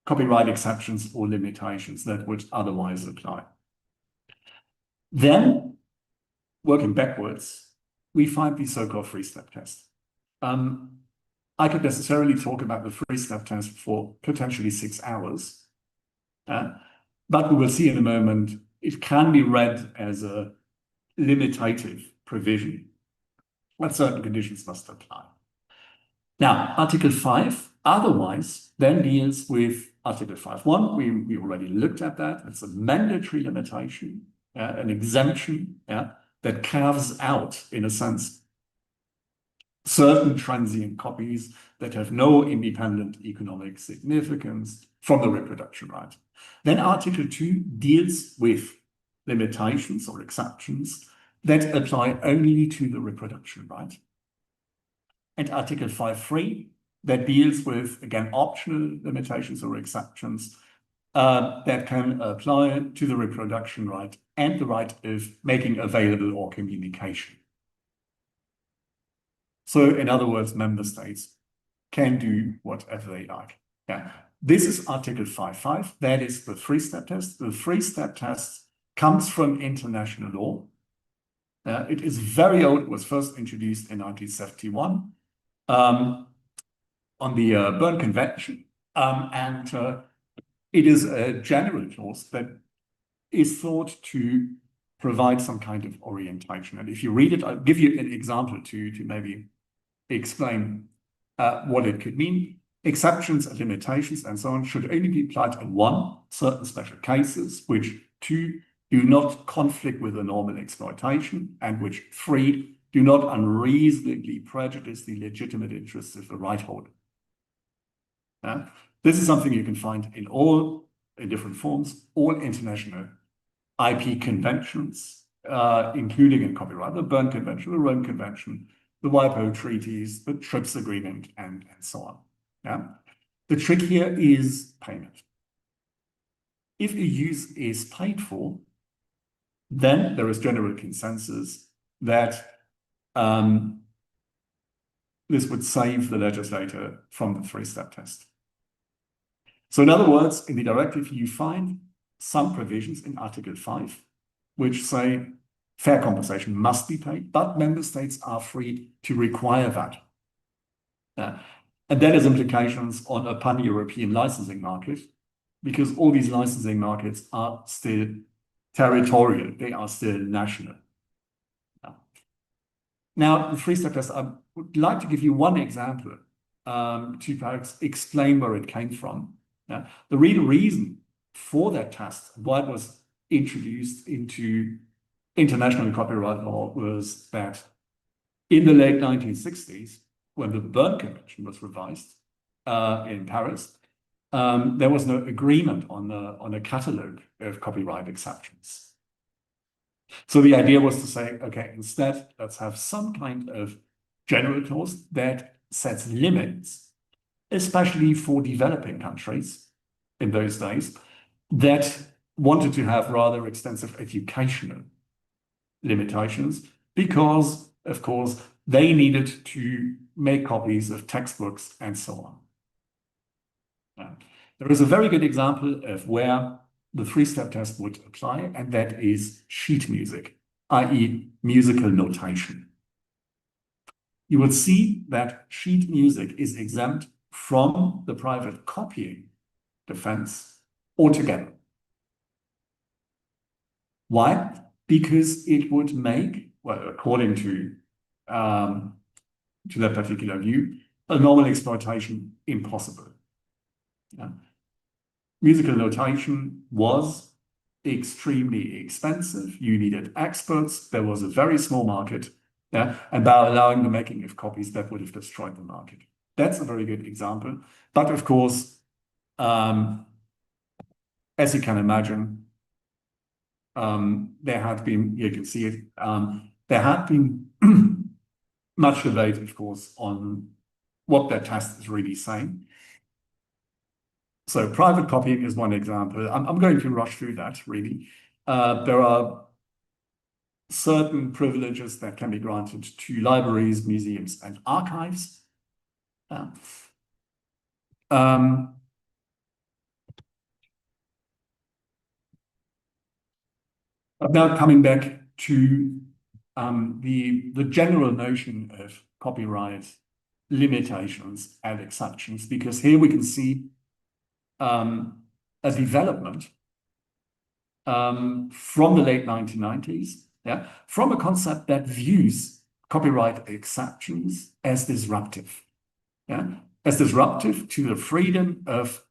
copyright exceptions or limitations that would otherwise apply. Then, working backwards, we find the so-called three-step test. I could necessarily talk about the three-step test for potentially 6 hours, but we will see in a moment it can be read as a limitative provision, but certain conditions must apply. Now, Article 5 otherwise then deals with Article 5.1. We already looked at that. It's a mandatory limitation, an exemption that carves out, in a sense, certain transient copies that have no independent economic significance from the reproduction right. Then Article 2 deals with limitations or exceptions that apply only to the reproduction right. And Article 5.3 that deals with, again, optional limitations or exceptions that can apply to the reproduction right and the right of making available or communication. So in other words, member states can do whatever they like. Yeah. This is Article 5.5. That is the three-step test. The three-step test comes from international law. It is very old. It was first introduced in 1971 on the Berne Convention. And it is a general clause that is thought to provide some kind of orientation. And if you read it, I'll give you an example to maybe explain what it could mean. Exceptions and limitations and so on should only be applied in 1, certain special cases, which 2, do not conflict with the normal exploitation, and which 3, do not unreasonably prejudice the legitimate interests of the right holder. This is something you can find in different forms, all international IP conventions, including in copyright, the Berne Convention, the Rome Convention, the WIPO treaties, the TRIPS agreement, and so on. The trick here is payment. If a use is paid for, then there is general consensus that this would save the legislator from the three-step test. So in other words, in the directive, you find some provisions in Article 5, which say fair compensation must be paid, but member states are free to require that. And that has implications on a pan-European licensing market, because all these licensing markets are still territorial, they are still national. Now, the three-step test, I would like to give you one example to perhaps explain where it came from. Yeah? The real reason for that test, why it was introduced into international copyright law, was that in the late 1960s, when the Berne Convention was revised in Paris, there was no agreement on a catalogue of copyright exceptions. So the idea was to say, okay, instead, let's have some kind of general clause that sets limits, especially for developing countries in those days, that wanted to have rather extensive educational limitations because, of course, they needed to make copies of textbooks and so on. There is a very good example of where the three-step test would apply, and that is sheet music, i.e. musical notation. You would see that sheet music is exempt from the private copying defense altogether. Why? Because it would make, well, according to that particular view, a normal exploitation impossible. Yeah. Musical notation was extremely expensive. You needed experts. There was a very small market. Yeah, and by allowing the making of copies, that would have destroyed the market. That's a very good example. But of course, as you can imagine, there had been, you can see it, there had been much debate, of course, on what that test is really saying. So private copying is one example. I'm going to rush through that, really. There are certain privileges that can be granted to libraries, museums, and archives. But now coming back to the general notion of copyright limitations and exceptions, because here we can see a development from the late 1990s, yeah, from a concept that views copyright exceptions as disruptive, yeah, as disruptive to the freedom of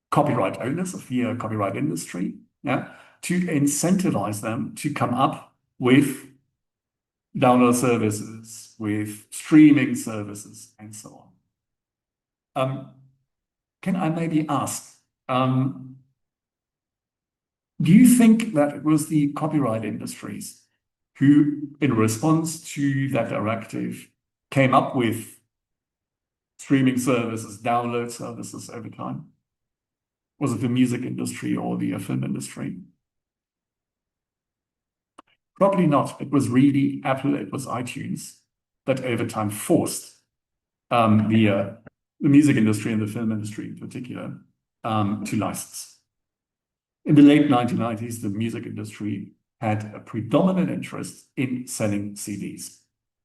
copyright owners of the copyright industry, yeah, to incentivize them to come up with download services, with streaming services, and so on. Can I maybe ask, do you think that it was the copyright industries who, in response to that directive, came up with streaming services, download services over time? Was it the music industry or the film industry? Probably not. It was really Apple, it was iTunes that over time forced the music industry and the film industry in particular to license. In the late 1990s, the music industry had a predominant interest in selling CDs.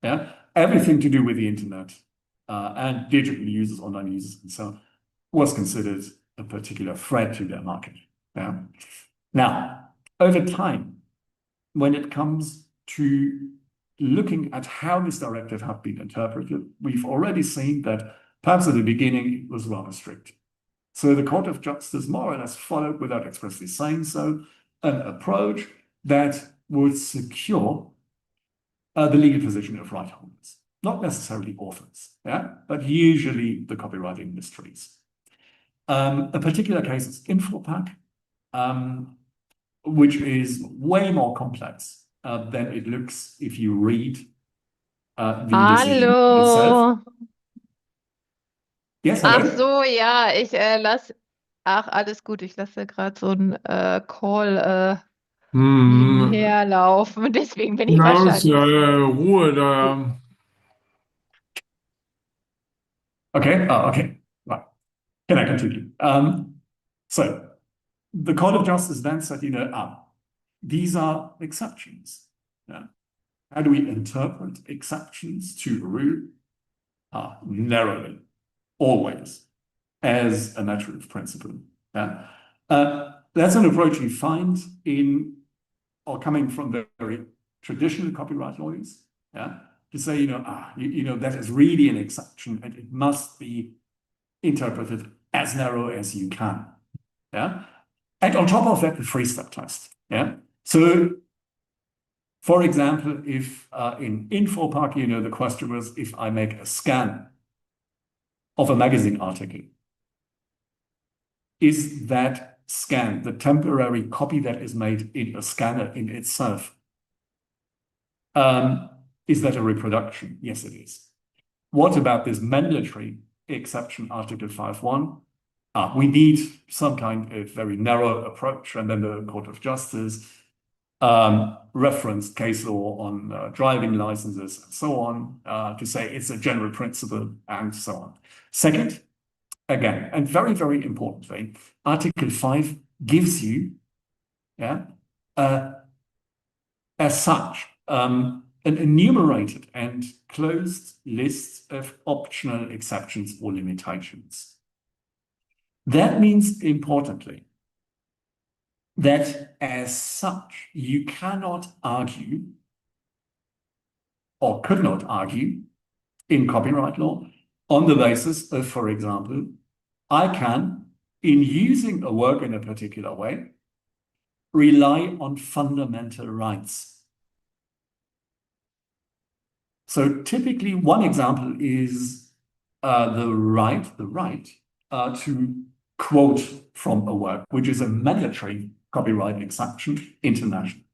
Yeah? Everything to do with the internet and digital users, online users, and so on, was considered a particular threat to their market. Yeah? Now, over time, when it comes to looking at how this directive had been interpreted, we've already seen that perhaps at the beginning it was rather strict. So the Court of Justice more or less followed, without expressly saying so, an approach that would secure the legal position of right holders, not necessarily authors, yeah, but usually the copyright industries. A particular case is InfoSoc, which is way more complex than it looks if you read the decision itself. Yes, hello? Ach so, ja, ich lasse. Ach, alles gut. Ich lasse gerade so einen Call nebenher laufen. Deswegen bin ich Na, ist wahrscheinlich. Ruhe da. Okay, okay. Right. Can I continue? So the Court of Justice then said, you know, these are exceptions. Yeah. How do we interpret exceptions to the rule? Narrowly, always, as a matter of principle. Yeah. That's an approach you find in, or coming from the very traditional copyright lawyers. Yeah. To say, that is really an exception and it must be interpreted as narrow as you can. Yeah. And on top of that, the three-step test. Yeah. So, for example, if in InfoSoc, you know, the question was if I make a scan of a magazine article, is that scan the temporary copy that is made in a scanner in itself? Is that a reproduction? Yes, it is. What about this mandatory exception, Article 5.1? We need some kind of very narrow approach, and then the Court of Justice referenced case law on driving licenses and so on to say it's a general principle and so on. Second, again, and very, very importantly, Article 5 gives you, as such, an enumerated and closed list of optional exceptions or limitations. That means, importantly, that as such, you cannot argue or could not argue in copyright law on the basis of, for example, I can, in using a work in a particular way, rely on fundamental rights. So typically, one example is the right to quote from a work, which is a mandatory copyright exception international.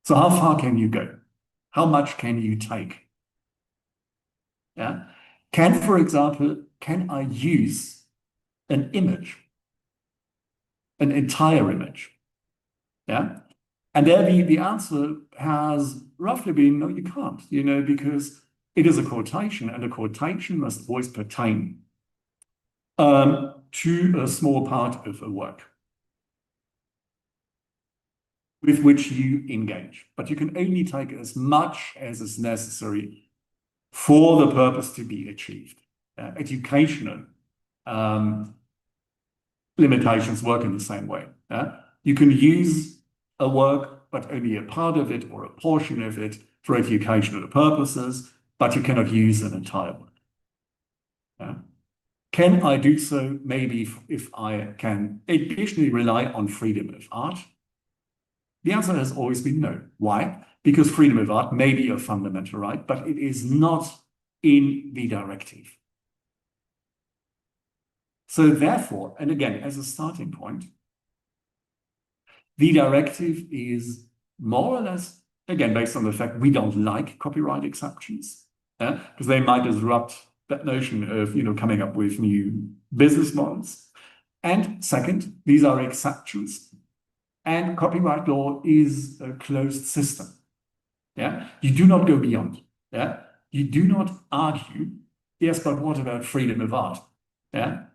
So how far can you go? How much can you take? Yeah. For example, can I use an image, an entire image? Yeah. And there the answer has roughly been, no, you can't, you know, because it is a quotation, and a quotation must always pertain to a small part of a work with which you engage. But you can only take as much as is necessary for the purpose to be achieved. Educational limitations work in the same way. You can use a work, but only a part of it or a portion of it for educational purposes, but you cannot use an entire work. Can I do so? Maybe if I can additionally rely on freedom of art. The answer has always been no. Why? Because freedom of art may be a fundamental right, but it is not in the directive. So therefore, and again, as a starting point, the directive is more or less, again, based on the fact we don't like copyright exceptions, because they might disrupt that notion of, you know, coming up with new business models. And second, these are exceptions. And copyright law is a closed system. Yeah, you do not go beyond. Yeah, you do not argue. Yes, but what about freedom of art? Yeah.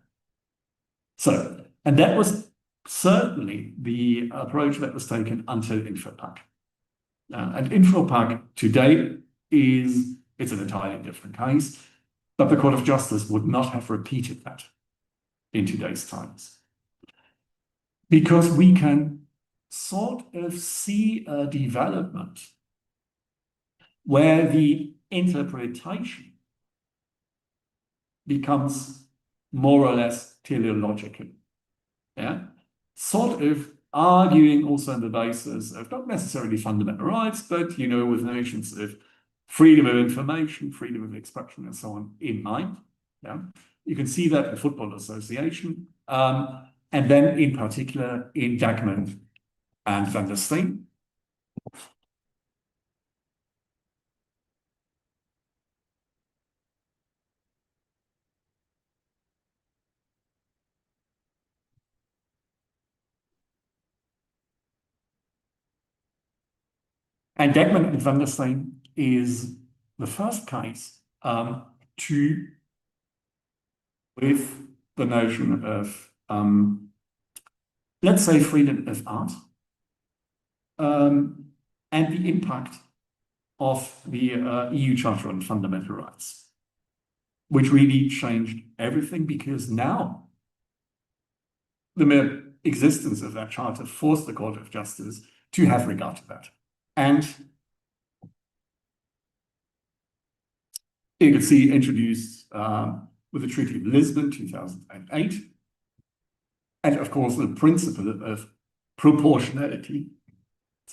So, and that was certainly the approach that was taken until InfoSoc. And InfoSoc today it's an entirely different case, but the Court of Justice would not have repeated that in today's times. Because we can sort of see a development where the interpretation becomes more or less teleological. Yeah, sort of arguing also on the basis of not necessarily fundamental rights, but, you know, with notions of freedom of information, freedom of expression, and so on in mind. Yeah, you can see that in Football Association, and then in particular in Dagman and Van der Steen. And Dagman and Van der Steen is the first case with the notion of, let's say, freedom of art, and the impact of the EU Charter on Fundamental Rights, which really changed everything, because now the mere existence of that charter forced the Court of Justice to have regard to that. And you can see introduced with the Treaty of Lisbon, 2008, And of course, the principle of proportionality,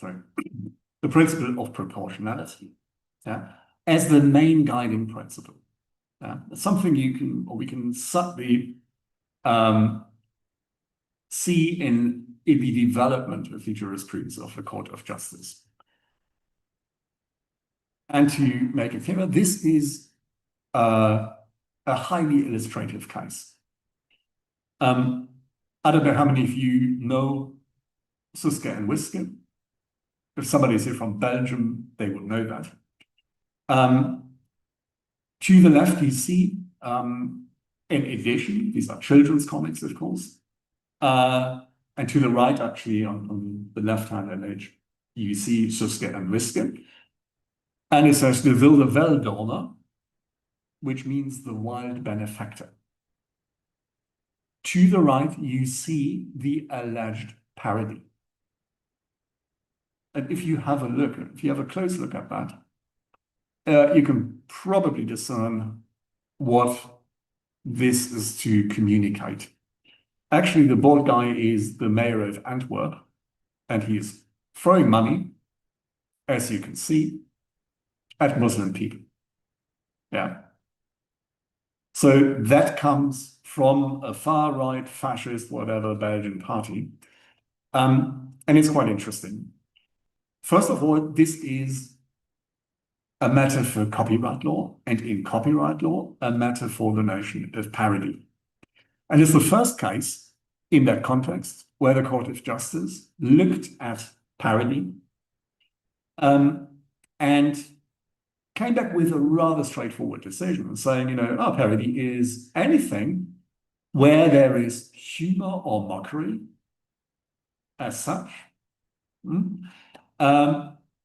the principle of proportionality, yeah, as the main guiding principle. Yeah, something we can subtly see in the development of the jurisprudence of the Court of Justice. And to make it clearer, this is a highly illustrative case. I don't know how many of you know Suske and Wiske. If somebody is here from Belgium, they would know that. To the left, you see, in addition, these are children's comics, of course. And to the right, actually, on the left-hand image, you see Suske and Wiske. And it says the wilde weldoner, which means the wild benefactor. To the right, you see the alleged parody. And if you have a close look at that, you can probably discern what this is to communicate. Actually, the bald guy is the mayor of Antwerp, and he is throwing money, as you can see, at Muslim people. Yeah. So that comes from a far-right, fascist, whatever, Belgian party. And it's quite interesting. First of all, this is a matter for copyright law, and in copyright law, a matter for the notion of parody. And it's the first case in that context where the Court of Justice looked at parody and came back with a rather straightforward decision saying, parody is anything where there is humor or mockery as such. And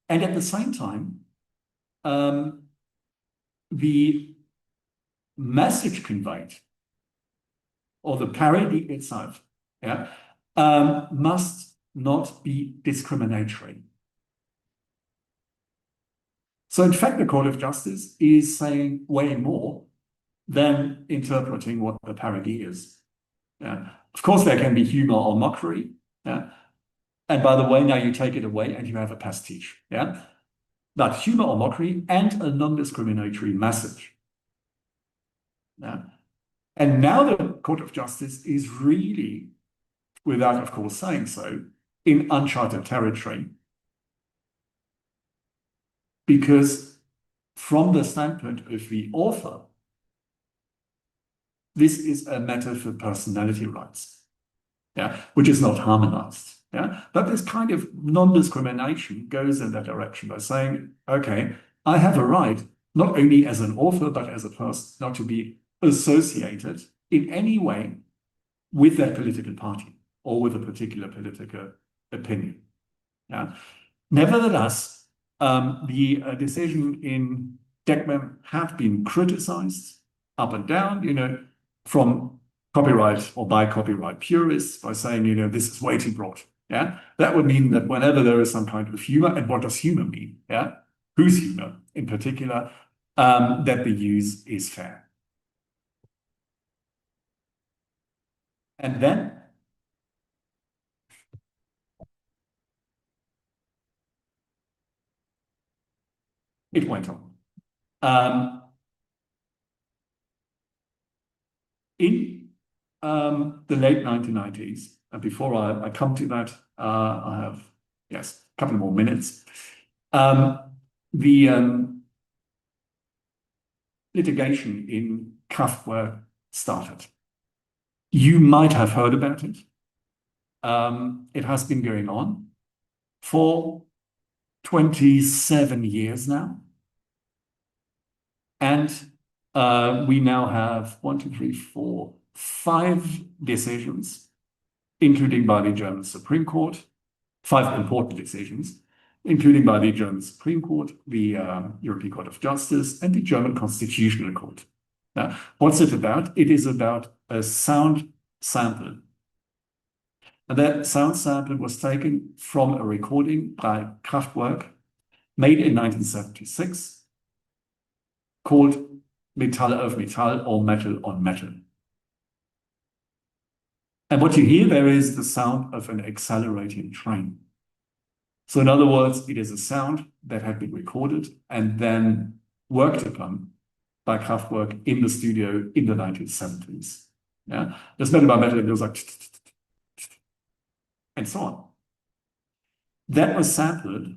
at the same time, the message conveyed or the parody itself, must not be discriminatory. So in fact, the Court of Justice is saying way more than interpreting what the parody is. Yeah. Of course, there can be humor or mockery. Yeah. And by the way, now you take it away and you have a pastiche. Yeah. But humor or mockery and a non-discriminatory message. Yeah. And now the Court of Justice is really, without of course saying so, in uncharted territory. Because from the standpoint of the author, this is a matter for personality rights, which is not harmonized. But this kind of non-discrimination goes in that direction by saying, okay, I have a right, not only as an author, but as a person, not to be associated in any way with that political party or with a particular political opinion. Nevertheless, the decision in Deckman had been criticized up and down, from copyright or by copyright purists by saying, this is way too broad. That would mean that whenever there is some kind of humor, and what does humor mean? Whose humor in particular, that the use is fair. And then it went on. In the late 1990s, and before I come to that, I have, a couple more minutes. The litigation in Kraftwerk started. You might have heard about it. It has been going on for 27 years now. And we now have 5 decisions, including by the German Supreme Court, 5 important decisions, including by the German Supreme Court, the European Court of Justice, and the German Constitutional Court. Now, what's it about? It is about a sound sample. And that sound sample was taken from a recording by Kraftwerk made in 1976 called Metall auf Metall or Metal on Metal. And what you hear there is the sound of an accelerating train. So in other words, it is a sound that had been recorded and then worked upon by Kraftwerk in the studio in the 1970s. Yeah, there's metal by metal, it goes like and so on. That was sampled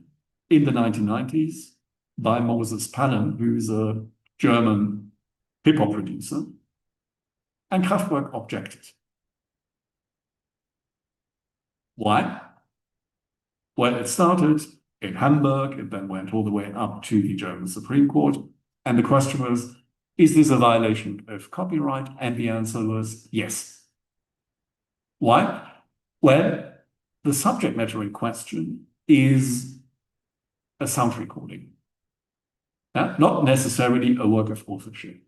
in the 1990s by Moses Pelham, who's a German hip-hop producer, and Kraftwerk objected. Why? Well, it started in Hamburg, it then went all the way up to the German Supreme Court, and the question was, is this a violation of copyright? And the answer was yes. Why? Well, the subject matter in question is a sound recording, not necessarily a work of authorship.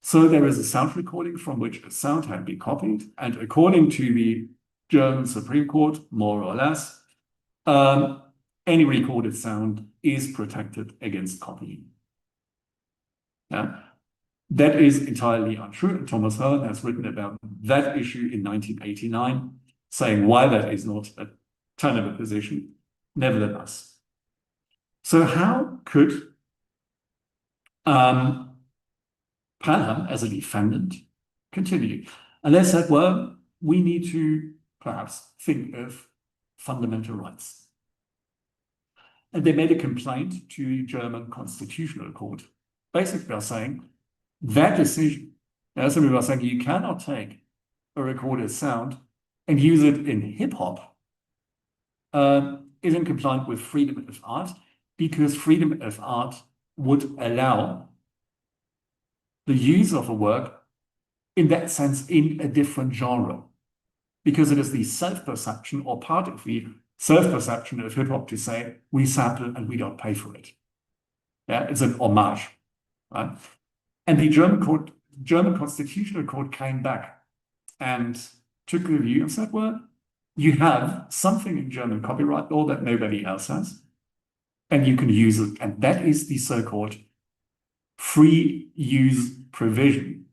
So there is a sound recording from which a sound had been copied, and according to the German Supreme Court, more or less, any recorded sound is protected against copying. That is entirely untrue. And Thomas Hoeren has written about that issue in 1989, saying why that is not a tenable position, nevertheless. So how could Pelham, as a defendant, continue? And they said, well, we need to perhaps think of fundamental rights. And they made a complaint to the German Constitutional Court, basically by saying that decision, simply by saying you cannot take a recorded sound and use it in hip-hop, isn't compliant with freedom of art, because freedom of art would allow the use of a work, in that sense, in a different genre, because it is the self-perception or part of the self-perception of hip-hop to say, we sample and we don't pay for it. It's an homage. Right? And the German Constitutional Court came back and took the view and said, well, you have something in German copyright law that nobody else has, and you can use it. And that is the so-called free use provision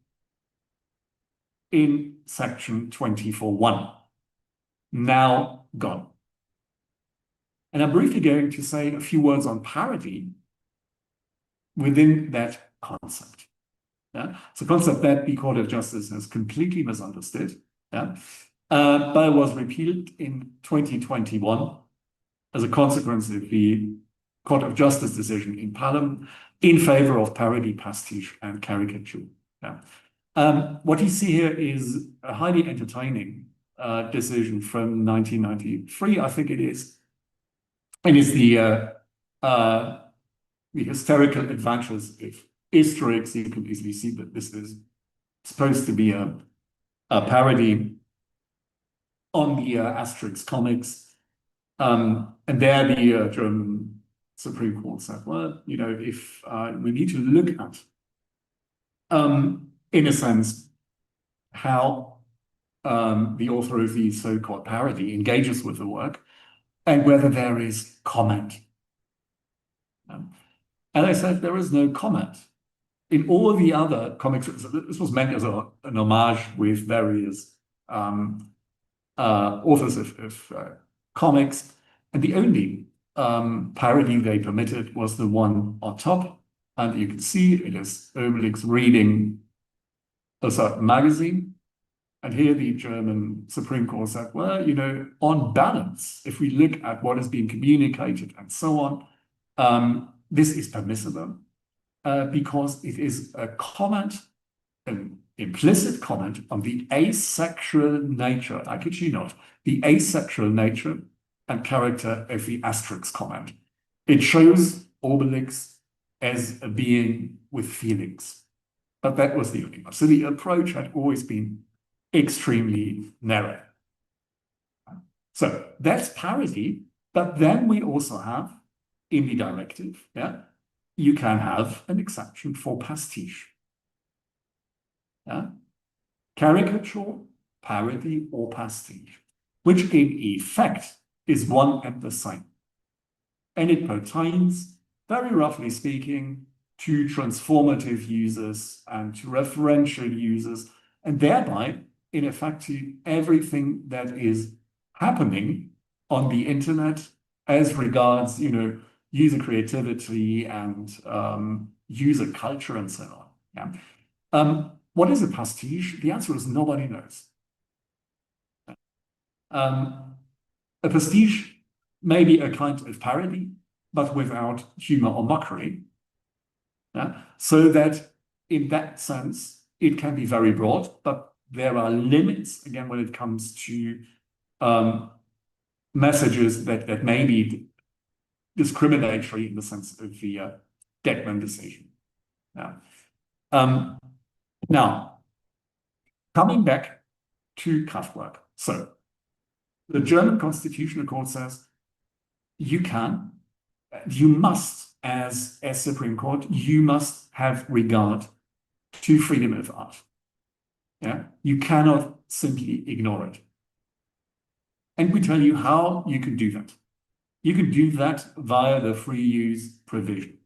in section 24.1, now gone. And I'm briefly going to say a few words on parody within that concept. It's a concept that the Court of Justice has completely misunderstood, but it was repealed in 2021 as a consequence of the Court of Justice decision in Pelham in favor of parody, pastiche, and caricature. What you see here is a highly entertaining decision from 1993, I think it is. And it's the hysterical adventures of Asterix. You can easily see that this is supposed to be a parody on the Asterix comics. And there the German Supreme Court said, well, you know, if we need to look at, in a sense, how the author of the so-called parody engages with the work and whether there is comment. And I said, there is no comment. In all the other comics, this was meant as an homage with various authors of comics. And the only parody they permitted was the one on top. And you can see it is Obelix reading a certain magazine. And here the German Supreme Court said, well, you know, on balance, if we look at what is being communicated and so on, this is permissible because it is a comment, an implicit comment on the asexual nature, I kid you not, the asexual nature and character of the Asterix comment. It shows Obelix as a being with feelings. But that was the only one. So the approach had always been extremely narrow. So that's parody, but then we also have in the directive, you can have an exception for pastiche. Caricature, parody, or pastiche, which in effect is one and the same. And it pertains, very roughly speaking, to transformative users and to referential users, and thereby in effect to everything that is happening on the internet as regards, user creativity and user culture and so on. Yeah. What is a pastiche? The answer is nobody knows. A pastiche may be a kind of parody, but without humor or mockery. Yeah? So that in that sense, it can be very broad, but there are limits, again, when it comes to messages that may be discriminatory in the sense of the Deckman decision. Yeah. Now, coming back to Kraftwerk. So, the German Constitutional Court says you must, as Supreme Court, you must have regard to freedom of art. Yeah, you cannot simply ignore it. And we tell you how you can do that. You can do that via the free use provision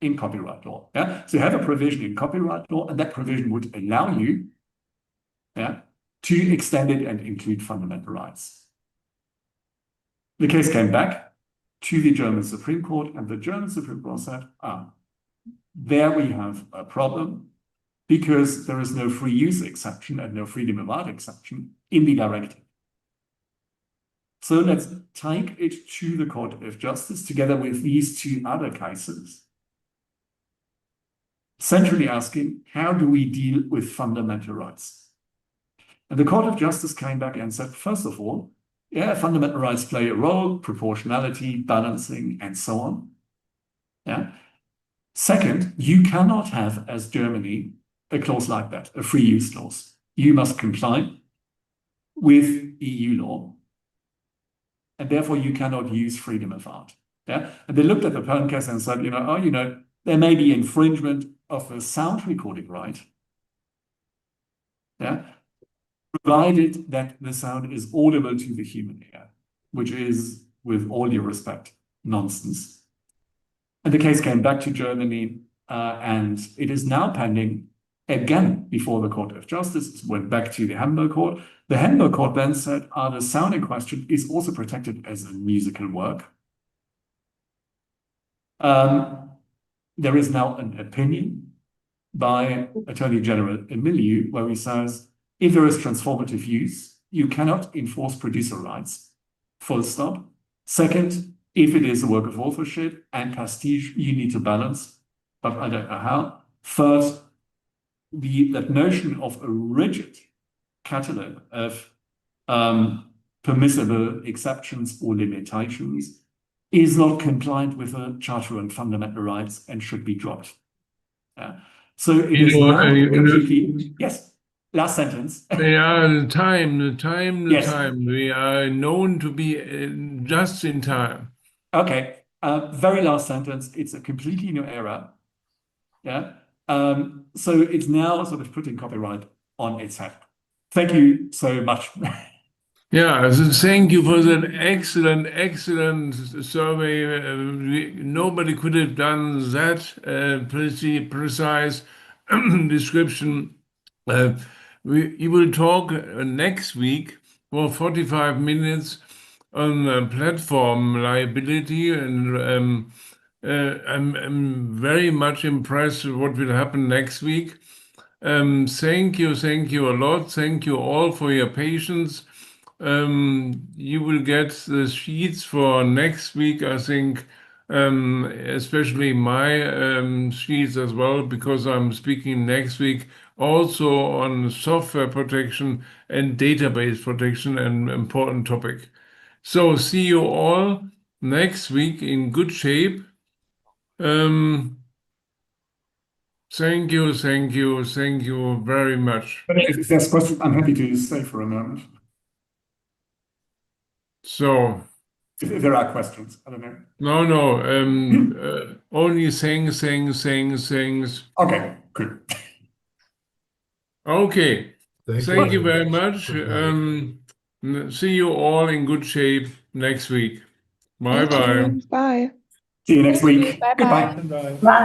in copyright law. Yeah, so you have a provision in copyright law, and that provision would allow you, to extend it and include fundamental rights. The case came back to the German Supreme Court, and the German Supreme Court said, there we have a problem because there is no free use exception and no freedom of art exception in the directive. So let's take it to the Court of Justice together with these two other cases, centrally asking, how do we deal with fundamental rights? And the Court of Justice came back and said, first of all, yeah, fundamental rights play a role, proportionality, balancing, and so on. Yeah. Second, you cannot have, as Germany, a clause like that, a free use clause. You must comply with EU law, and therefore you cannot use freedom of art. Yeah. And they looked at the Funke case and said, there may be infringement of a sound recording right. Yeah. Provided that the sound is audible to the human ear, which is, with all due respect, nonsense. And the case came back to Germany, and it is now pending again before the Court of Justice. It went back to the Hamburg Court. The Hamburg Court then said, the sound in question is also protected as a musical work. There is now an opinion by Attorney General Emiliu where he says, if there is transformative use, you cannot enforce producer rights, full stop. Second, if it is a work of authorship and pastiche, you need to balance, but I don't know how. Third, that notion of a rigid catalog of permissible exceptions or limitations is not compliant with the Charter on Fundamental Rights and should be dropped. So it is now completely... Yes. Last sentence. Yeah, the time. Yes. We are known to be just in time. Okay. Very last sentence. It's a completely new era. Yeah. So it's now sort of putting copyright on its head. Thank you so much. Yeah, so thank you for that excellent survey. Nobody could have done that pretty precise description. We will talk next week for 45 minutes on platform liability, and I'm very much impressed with what will happen next week. Thank you a lot. Thank you all for your patience. You will get the sheets for next week, I think, especially my sheets as well, because I'm speaking next week also on software protection and database protection, an important topic. So see you all next week in good shape. Thank you very much. If there's questions, I'm happy to stay for a moment. So, if there are questions, I don't know. No. Only things. Okay, good. Okay. Thank you very much. See you all in good shape next week. Bye. Bye. See you next week. Bye. Goodbye. Bye.